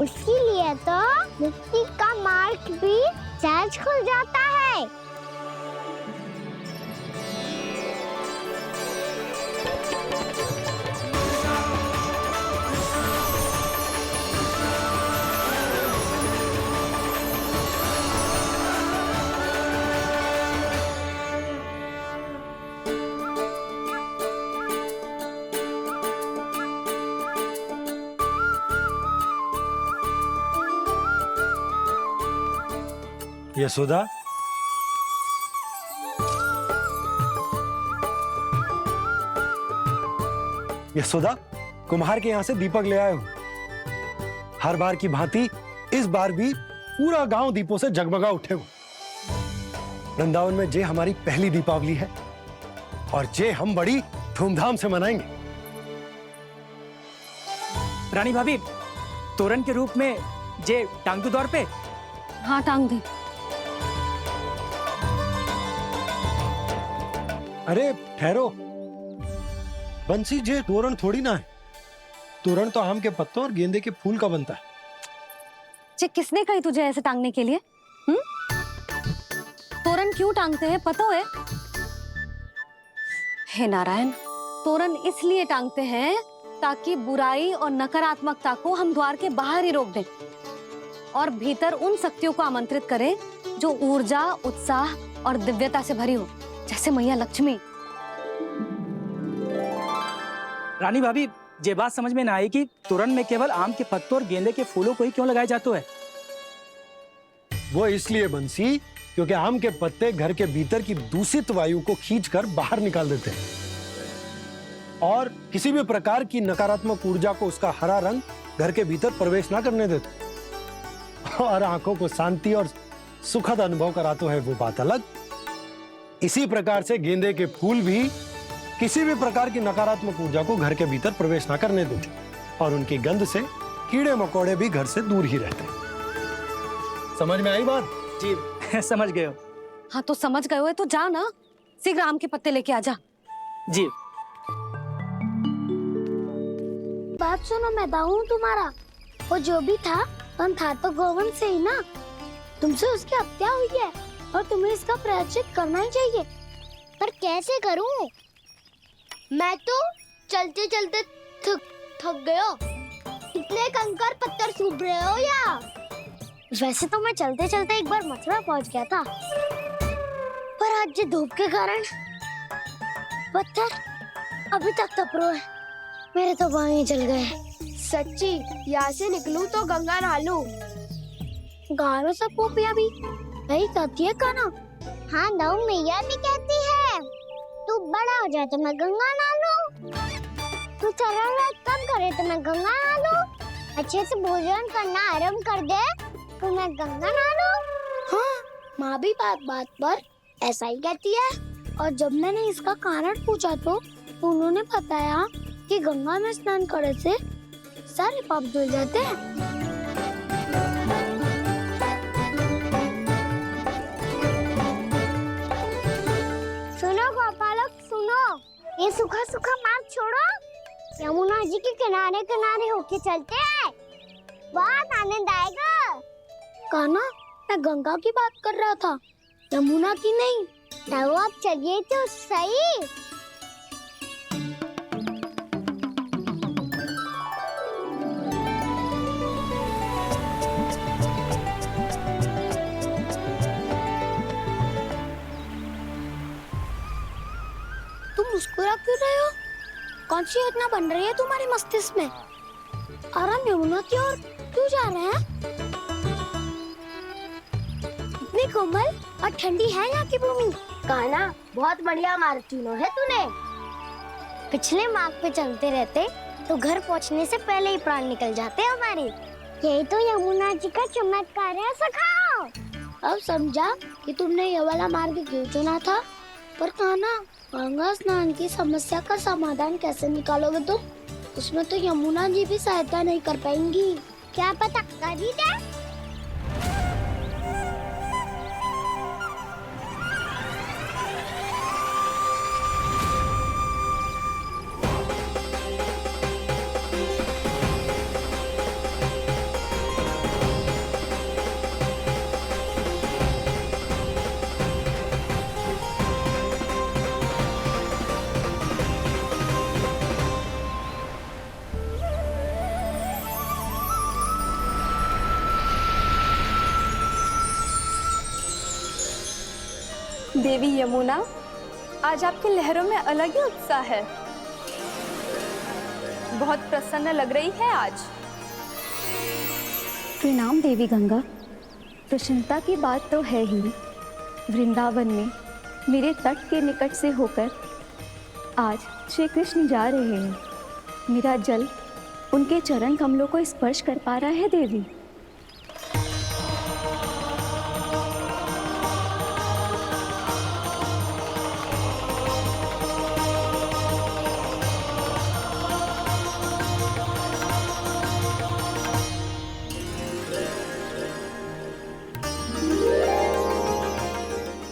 उसके लिए तो मुक्ति का मार्ग भी सहज खुल जाता है। यशोदा, यशोदा, कुम्हार के यहाँ से दीपक ले आए हूँ। हर बार की भांति इस बार भी पूरा गांव दीपों से जगमगा उठे हो। वृंदावन में जे हमारी पहली दीपावली है और जे हम बड़ी धूमधाम से मनाएंगे। रानी भाभी, तोरण के रूप में जे टांग दो दौर पे। हाँ, टांग दी। अरे ठहरो, बंसी, जे तोरण थोड़ी ना है। तोरण तो आम के पत्तों और गेंदे के फूल का बनता है। जे किसने कही तुझे ऐसे टांगने के लिए? तोरण क्यों टांगते हैं पता है? हे नारायण, तोरण इसलिए टांगते हैं ताकि बुराई और नकारात्मकता को हम द्वार के बाहर ही रोक दें और भीतर उन शक्तियों को आमंत्रित करें जो ऊर्जा, उत्साह और दिव्यता से भरी हो, जैसे मैया लक्ष्मी। रानी भाभी, ये बात समझ में ना आई कि तोरण में केवल आम के पत्तों और गेंदे के फूलों को ही क्यों लगाया जाता है? वो इसलिए बंसी, क्योंकि आम के पत्ते घर के भीतर की दूषित वायु को खींचकर बाहर निकाल देते हैं और किसी भी प्रकार की नकारात्मक ऊर्जा को उसका हरा रंग घर के भीतर प्रवेश ना करने देते और आंखों को शांति और सुखद अनुभव कराता है, वो बात अलग। इसी प्रकार से गेंदे के फूल भी किसी भी प्रकार की नकारात्मक ऊर्जा को घर के भीतर प्रवेश ना करने देते और उनकी गंध से कीड़े मकोड़े भी घर से दूर ही रहते हैं। समझ में आई बात? जी समझ गए हो। हाँ, तो समझ गए हो तो जा ना, शीघ्र आम के पत्ते लेके आ जा। जी। बात सुनो, मैं दाऊ तुम्हारा। वो जो भी था तो गोवन से ही ना। तुमसे उसकी हत्या हुई है और तुम्हें इसका प्रायश्चित करना ही चाहिए। पर कैसे करूं? मैं तो चलते चलते थक गया। इतने कंकर पत्थर सूख रहे हो या? वैसे तो मैं चलते चलते एक बार मथुरा पहुंच गया था, पर आज धूप के कारण पत्थर अभी तक तप रहे हैं। मेरे तो बाएं जल गए। सच्ची, यहाँ से निकलूं तो गंगा नहा लूं। गारो सब पोपिया भी यही कहती है काना। हाँ, नौ मैया भी कहती है तू बड़ा हो जाए तो मैं गंगा नहा लूं, तू चरण कम करे तो मैं गंगा नहा लूं, अच्छे से भोजन करना आरंभ कर दे तो मैं गंगा नहा लूं। हाँ, माँ भी बात बात पर ऐसा ही कहती है। और जब मैंने इसका कारण पूछा तो उन्होंने बताया कि गंगा में स्नान करने से सारे पाप धुल जाते हैं। सुनो गोपालक, सुनो, ये सूखा सूखा मार्ग छोड़ो, यमुना जी के किनारे किनारे होके चलते हैं, बहुत आनंद आएगा। कान्हा, मैं गंगा की बात कर रहा था, यमुना की नहीं। तो आप चलिए तो सही। तुम मुस्कुरा क्यों रहे हो? कौन सी योजना बन रही है तुम्हारे मस्तिष्क में? और हम यमुना की ओर क्यों जा रहे हैं? इतनी कोमल और ठंडी है यहाँ की भूमि। कान्हा, बहुत बढ़िया मार्ग चुना है तूने। पिछले मार्ग पे चलते रहते तो घर पहुँचने से पहले ही प्राण निकल जाते हमारे। यही तो यमुना जी का चमत्कार है सखाओ। अब समझा कि तुमने ये वाला मार्ग क्यों चुना था। पर कान्हा, गंगा स्नान की समस्या का समाधान कैसे निकालोगे तुम? उसमें तो यमुना जी भी सहायता नहीं कर पाएंगी। क्या पता कर ही दे। देवी यमुना, आज आपकी लहरों में अलग ही उत्साह है। बहुत प्रसन्न लग रही है आज। प्रणाम देवी गंगा। प्रसन्नता की बात तो है ही। वृंदावन में मेरे तट के निकट से होकर आज श्री कृष्ण जा रहे हैं। मेरा जल उनके चरण कमलों को स्पर्श कर पा रहा है देवी।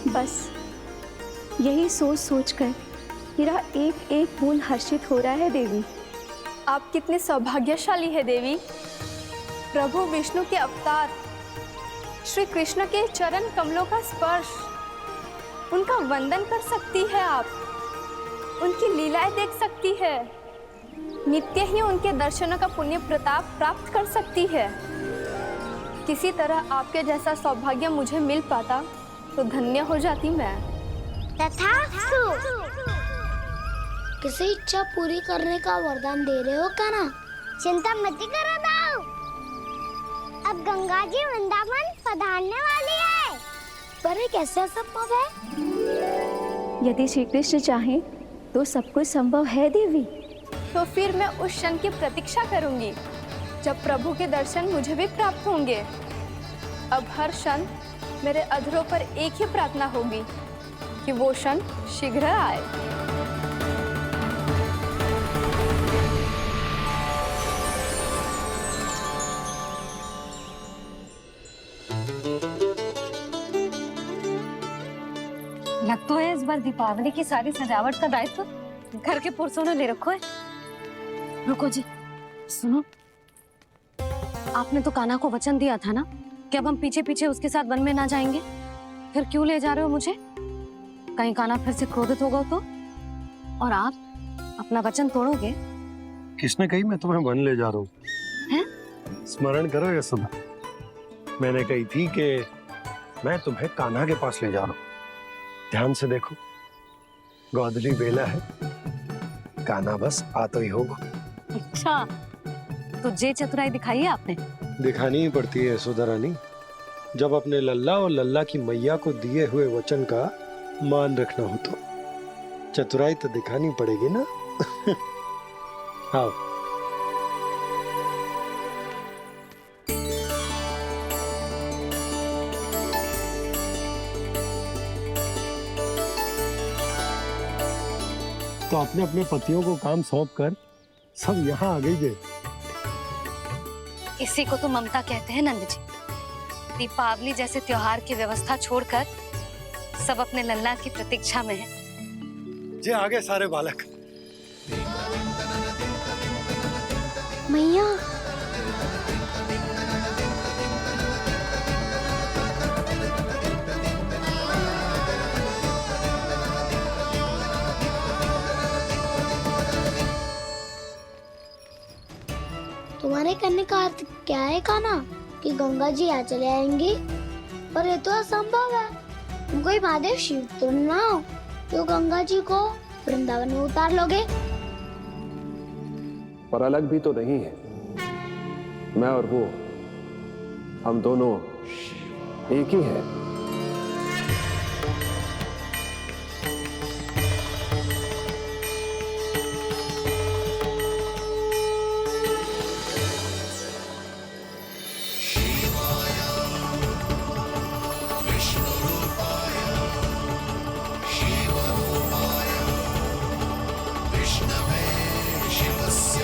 बस यही सोच सोचकर मेरा एक एक मूल हर्षित हो रहा है देवी। आप कितने सौभाग्यशाली है देवी। प्रभु विष्णु के अवतार श्री कृष्ण के चरण कमलों का स्पर्श, उनका वंदन कर सकती है आप, उनकी लीलाएं देख सकती है, नित्य ही उनके दर्शनों का पुण्य प्रताप प्राप्त कर सकती है। किसी तरह आपके जैसा सौभाग्य मुझे मिल पाता तो धन्य हो जाती मैं। तथास्तु। किसी इच्छा पूरी करने का वरदान दे रहे हो क्या ना? चिंता मत करो दाऊ। अब गंगा जी वृंदावन पधारने वाली है। पर ये कैसे संभव है? यदि श्री कृष्ण चाहे तो सब कुछ संभव है देवी। तो फिर मैं उस क्षण की प्रतीक्षा करूंगी जब प्रभु के दर्शन मुझे भी प्राप्त होंगे। अब हर क्षण मेरे अधरों पर एक ही प्रार्थना होगी कि वो क्षण शीघ्र आए। लग तो है इस बार दीपावली की सारी सजावट का दायित्व घर के पुरुषों ने ले रखो है। रुको जी, सुनो, आपने तो कान्हा को वचन दिया था ना कि अब हम पीछे पीछे उसके साथ वन में ना जाएंगे। फिर क्यों ले जा रहे हो मुझे? कहीं कान्हा फिर से क्रोधित होगा तो? और आप अपना वचन तोड़ोगे? किसने कही मैं तुम्हें वन ले जा रहा हूँ? हैं? स्मरण करो ये सुबह, मैंने कही थी कि मैं तुम्हें कान्हा के पास ले जा रहा हूँ। ध्यान से देखो, गोदली बेला है, कान्हा बस आता ही होगा। अच्छा, तो जे चतुराई दिखाई है आपने? दिखानी ही पड़ती है यशोदा रानी, जब अपने लल्ला और लल्ला की मैया को दिए हुए वचन का मान रखना हो तो चतुराई तो दिखानी पड़ेगी ना। आओ। तो अपने अपने पतियों को काम सौंप कर सब यहाँ आ गई गए। इसी को तो ममता कहते हैं नंद जी। दीपावली जैसे त्योहार की व्यवस्था छोड़कर सब अपने लल्ला की प्रतीक्षा में हैं। जे आगे सारे बालक। मैया, तुम्हारे कहने का अर्थ क्या है कान्हा? कि गंगा जी यहाँ चले आएंगी? पर ये तो असंभव है। तुम कोई महादेव शिव तो ना हो तो गंगा जी को वृंदावन में उतार लोगे? पर अलग भी तो नहीं है। मैं और वो, हम दोनों एक ही हैं। विष्णवे शिवस्य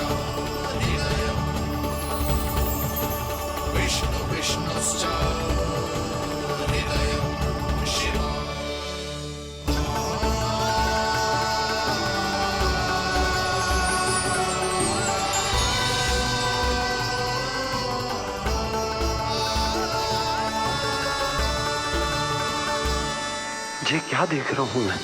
ये क्या देख रहा हूं मैं?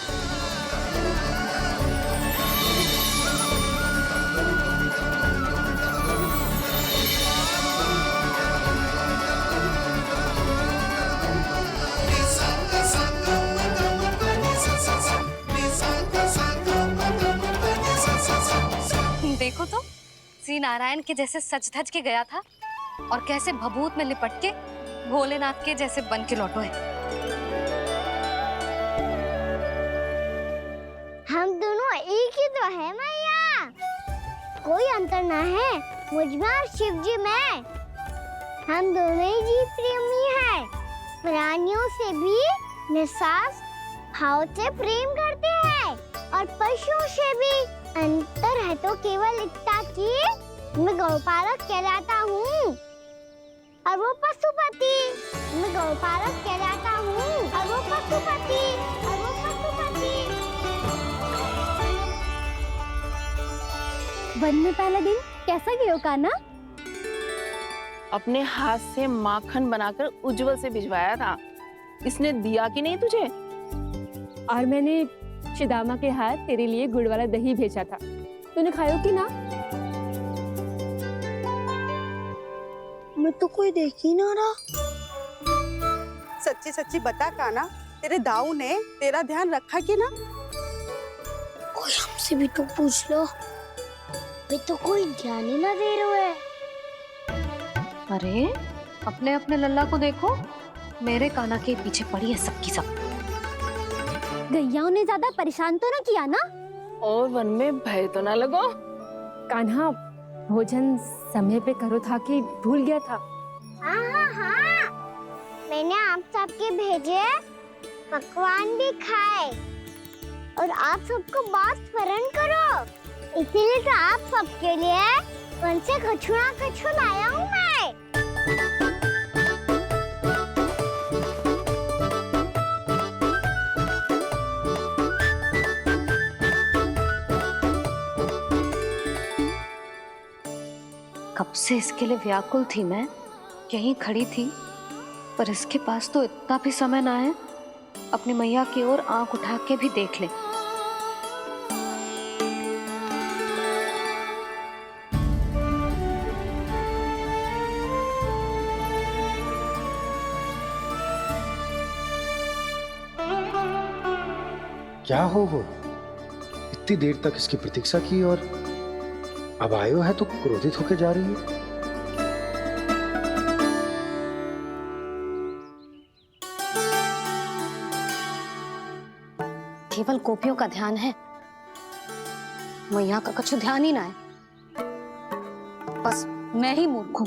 देखो तो श्री नारायण के जैसे सज धज के गया था और कैसे भभूत में लिपट के भोलेनाथ के जैसे बन के लौटो है। हम दोनों एक ही तो है मैया, कोई अंतर ना है मुझ में और शिव जी में। हम दोनों ही जीव प्रेमी हैं, प्राणियों से भी निस्सास भाव से प्रेम करते हैं और पशुओं से भी। अंतर है तो केवल इतना कि मैं गौपालक कहलाता हूँ और वो पशुपति। मैं गौपालक कहलाता हूँ और वो पशुपति। वन में पहला दिन कैसा गया कान्हा? अपने हाथ से माखन बनाकर उज्जवल से भिजवाया था। इसने दिया कि नहीं तुझे? और मैंने शिदामा के हाथ तेरे लिए गुड़ वाला दही भेजा था, तूने खाया कि ना? मैं तो कोई देख ही ना रहा। सच्ची सच्ची बता कान्हा, तेरे दाऊ ने तेरा ध्यान रखा कि ना? कोई हमसे भी तो पूछ लो, वे तो कोई ध्यान ही ना दे रहे हैं। अरे अपने अपने लल्ला को देखो, मेरे कान्हा के पीछे पड़ी है सबकी सब। गैयाओं ने ज्यादा परेशान तो ना किया ना? और वन में भय तो ना लगो? कान्हा भोजन समय पे करो था कि भूल गया था? हाँ, मैंने आप सबके भेजे पकवान भी खाए और आप सबको बात स्मरण करो, इसीलिए तो आप सबके लिए वन से कछुआ लाया हूँ मैं। कब से इसके लिए व्याकुल थी मैं, यहीं खड़ी थी, पर इसके पास तो इतना भी समय ना है अपनी मैया की ओर आंख उठा के भी देख ले। क्या हो इतनी देर तक इसकी प्रतीक्षा की और अब आयो है तो क्रोधित होकर जा रही है। केवल गोपियों का ध्यान है, मैया का कुछ ध्यान ही ना है। बस मैं ही मूर्ख हूं,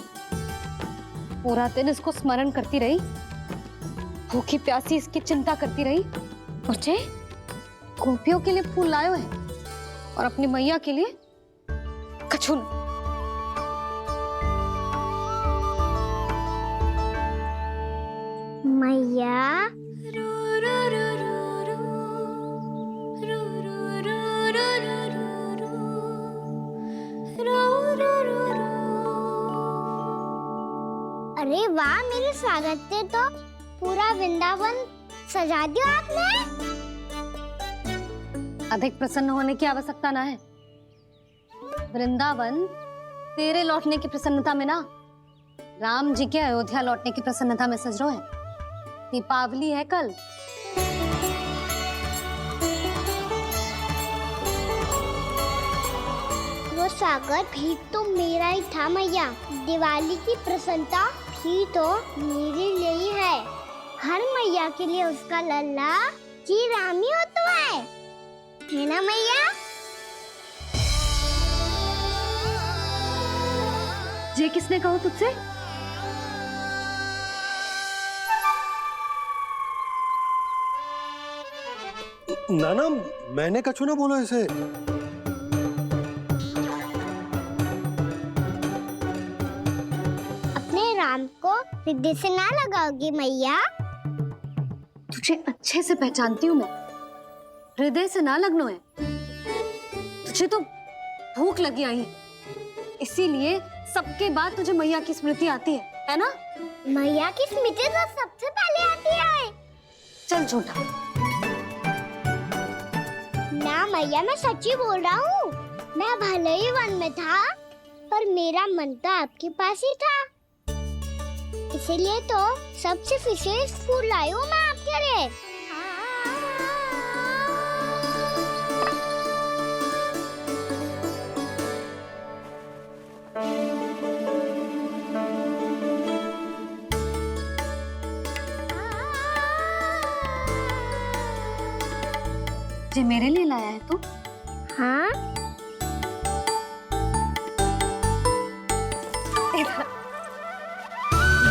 पूरा दिन इसको स्मरण करती रही, भूखी प्यासी इसकी चिंता करती रही, और जे गोपियों के लिए फूल लायो है और अपनी मैया के लिए कछु। मैया अरे वाह, मेरे स्वागत से तो पूरा वृंदावन सजा दिया आपने। अधिक प्रसन्न होने की आवश्यकता ना है। वृंदावन तेरे लौटने की प्रसन्नता में ना, राम जी के अयोध्या लौटने की प्रसन्नता में सज रहे हैं। दीपावली है कल। वो स्वागत भी तो मेरा ही था मैया। दिवाली की प्रसन्नता भी तो मेरे लिए ही है। हर मैया के लिए उसका लल्ला जी राम ही होता है ना मैया? ये किसने कहा तुझसे? ना, मैंने कछु ना बोला इसे। अपने राम को हृदय से ना लगाओगी मैया? तुझे अच्छे से पहचानती हूँ मैं, हृदय से ना लगनो है। तुझे तो भूख लगी आई, इसीलिए सबके बाद तुझे मैया की स्मृति आती है ना? मैया की स्मृति तो सबसे पहले आती है। चल झूठा, ना मैया, मैं सच्ची बोल रहा हूँ। मैं भले ही वन में था, पर मेरा मन तो आपके पास ही था। इसीलिए तो सबसे विशेष फूल लाई हूँ मैं आपके लिए। जी मेरे लिए लाया है तू? हाँ।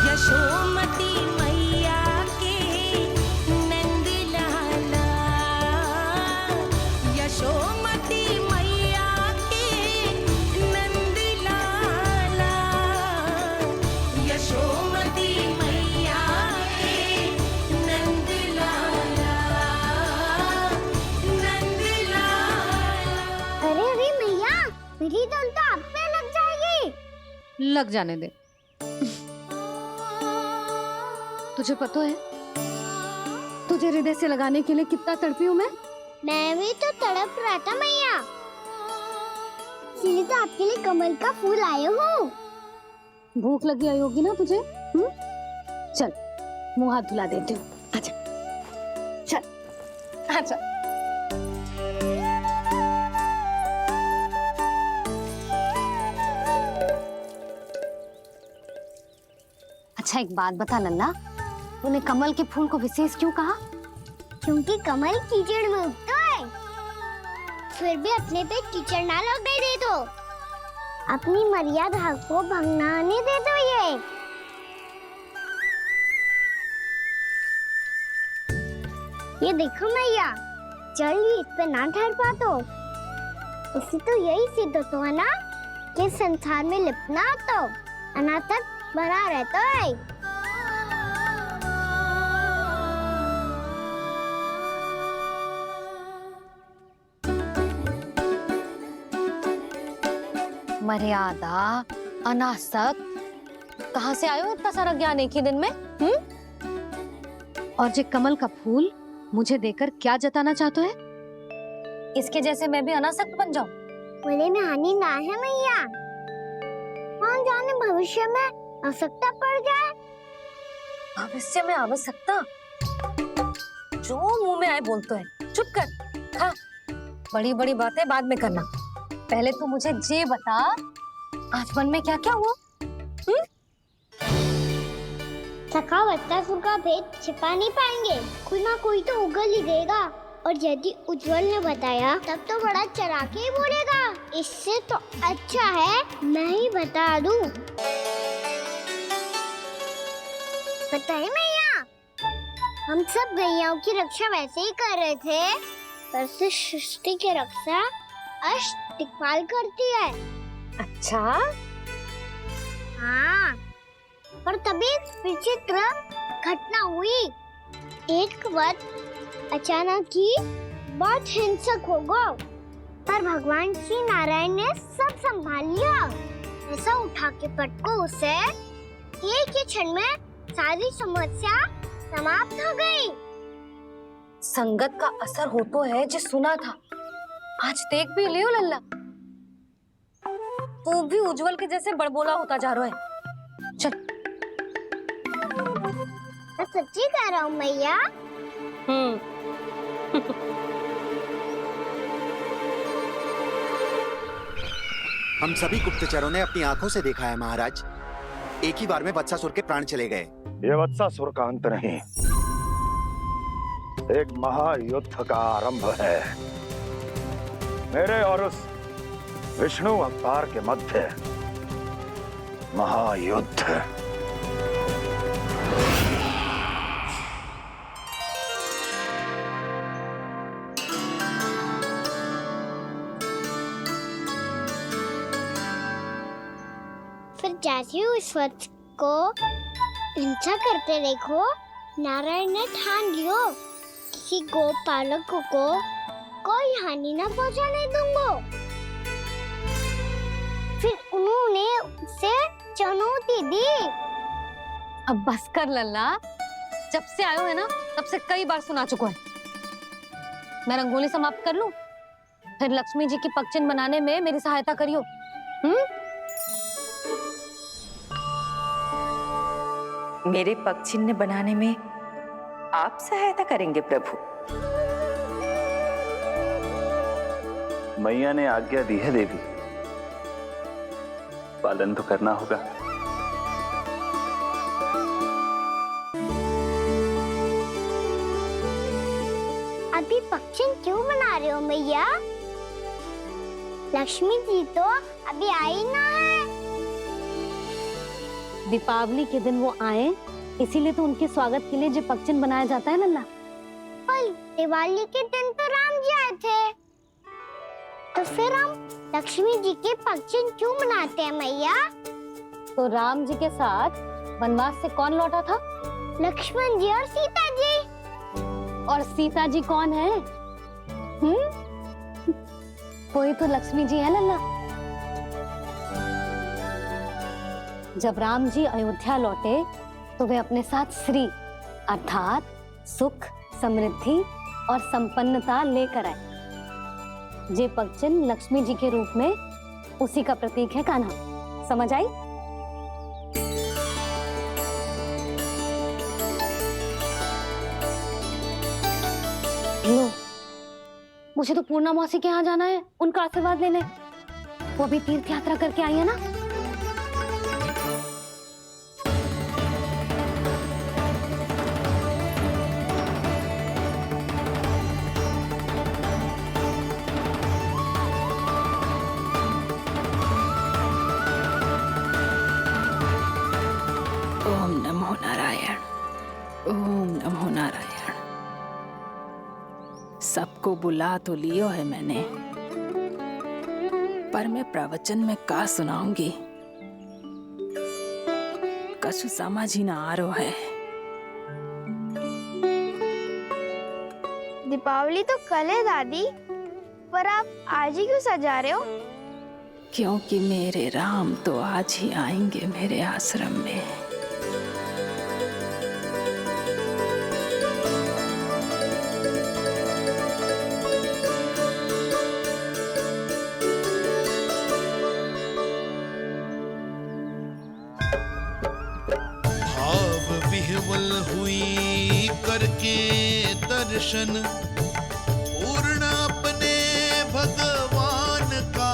यशोमती मैया के नंद लाला, यशोमती मैया के नंद लाला, यशोमती मैया के नंद लाला, नंद लाला। अरे अरे मैया, मेरी धुन तो आप पे लग जाएगी। लग जाने दे। तुझे पता है तुझे हृदय से लगाने के लिए कितना तड़पी हूँ मैं? मैं भी तो तड़प रहा था मैया, इसलिए तो आपके लिए कमल का फूल आए हूँ। भूख लगी आई होगी ना तुझे? चल मुंह हाथ धुला देती हूँ। आजा चल आजा। अच्छा एक बात बता लल्ला, तूने कमल के फूल को विशेष क्यों कहा? क्योंकि कमल कीचड़ में उगता है, फिर भी अपने पे कीचड़ ना लगने दे दो। अपनी मर्यादा को भंगना नहीं दे दो। ये देखो मैया, जल भी इस पे ना ठहर पा तो उससे तो यही सिद्ध होता है ना कि संसार में लिपना तो अनाथक बना रहता है। मर्यादा, अनासक, कहाँ से आयो इतना सारा ज्ञान एक ही दिन में? और जे कमल का फूल मुझे देकर क्या जताना चाहते है? इसके जैसे मैं भी अनासक्त बन जाऊं? बोले में हानि ना है मैया, कौन जाने भविष्य में आवश्यकता पड़ जाए। भविष्य में आवश्यकता? जो मुंह में आए बोलते हैं, चुप कर। हाँ, बड़ी बड़ी बातें बाद में करना, पहले तू मुझे ये बता आज मन में क्या क्या हुआ? सखावत्तासुर का भेद छिपा नहीं पाएंगे, कोई ना कोई तो उगल ही देगा। और यदि उज्जवल ने बताया तब तो बड़ा चढ़ा के ही बोलेगा। इससे तो अच्छा है मैं ही बता दूं। पता है मैया, हम सब गैयाओं की रक्षा वैसे ही कर रहे थे, पर से सृष्टि की रक्षा अष्ट दिक्पाल करती है। अच्छा? हाँ, पर तभी विचित्र घटना हुई। एक वक्त अचानक ही बहुत हिंसक हो गया, पर भगवान श्री नारायण ने सब संभाल लिया। ऐसा उठा के पटको उसे, एक ही क्षण में सारी समस्या समाप्त हो गई। संगत का असर हो तो है जो सुना था, आज देख भी लियो लल्ला, तू भी उज्जवल के जैसे बड़बोला होता जा रहा है। चल। मैं सच्ची कह रहा हूँ मैया। हम सभी गुप्तचरों ने अपनी आंखों से देखा है महाराज, एक ही बार में वत्सासुर के प्राण चले गए। ये वत्सासुर का अंत नहीं, एक महायुद्ध का आरंभ है। मेरे और उस विष्णु अवतार के मध्य महायुद्ध। फिर जैसे ही उस वत्स को हिंसा करते देखो, नारायण ने ठान लियो किसी गोपालक को कोई हानि न पहुंचाने दूंगा। फिर उन्होंने उसे चुनौती दी। अब बस कर लल्ला, जब से आयो है ना तब से कई बार सुना चुका है। मैं रंगोली समाप्त कर लूं? फिर लक्ष्मी जी की पगचिन बनाने में मेरी सहायता करियो। मेरे पगचिन्ह बनाने में आप सहायता करेंगे प्रभु? मैया ने आज्ञा दी है देवी, पालन तो करना होगा। अभी पगचिन क्यों बना रहे हो मैया? लक्ष्मी जी तो अभी आई ना है। दीपावली के दिन वो आए, इसीलिए तो उनके स्वागत के लिए जो पगचिन बनाया जाता है लल्ला। पर दिवाली के दिन तो राम जी आए थे, तो फिर हम लक्ष्मी जी के पगचिन क्यों बनाते हैं मैया? तो राम जी के साथ वनवास से कौन लौटा था? लक्ष्मण जी और सीता जी। और सीता जी कौन है? कोई तो लक्ष्मी जी है लल्ला। जब राम जी अयोध्या लौटे तो वे अपने साथ श्री अर्थात सुख, समृद्धि और संपन्नता लेकर आए। जे पगचिन लक्ष्मी जी के रूप में उसी का प्रतीक है कान्हा। समझ आई? लो, मुझे तो पूर्णा मौसी के यहाँ जाना है, उनका आशीर्वाद लेने। वो अभी तीर्थ यात्रा करके आई है ना। ओम नमो नारायण, ओम नमो नारायण। सबको बुला तो लियो है मैंने, पर मैं प्रवचन में का सुनाऊंगी, कछु समझ ही ना आ रहा है। दीपावली तो कल है दादी, पर आप आज ही क्यों सजा रहे हो? क्योंकि मेरे राम तो आज ही आएंगे मेरे आश्रम में। भाव विह्वल हुई करके दर्शन, पूर्ण अपने भगवान का,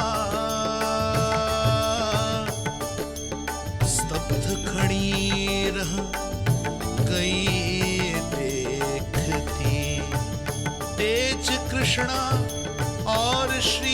स्तब्ध खड़ी रह गई देखती, तेज कृष्णा और श्री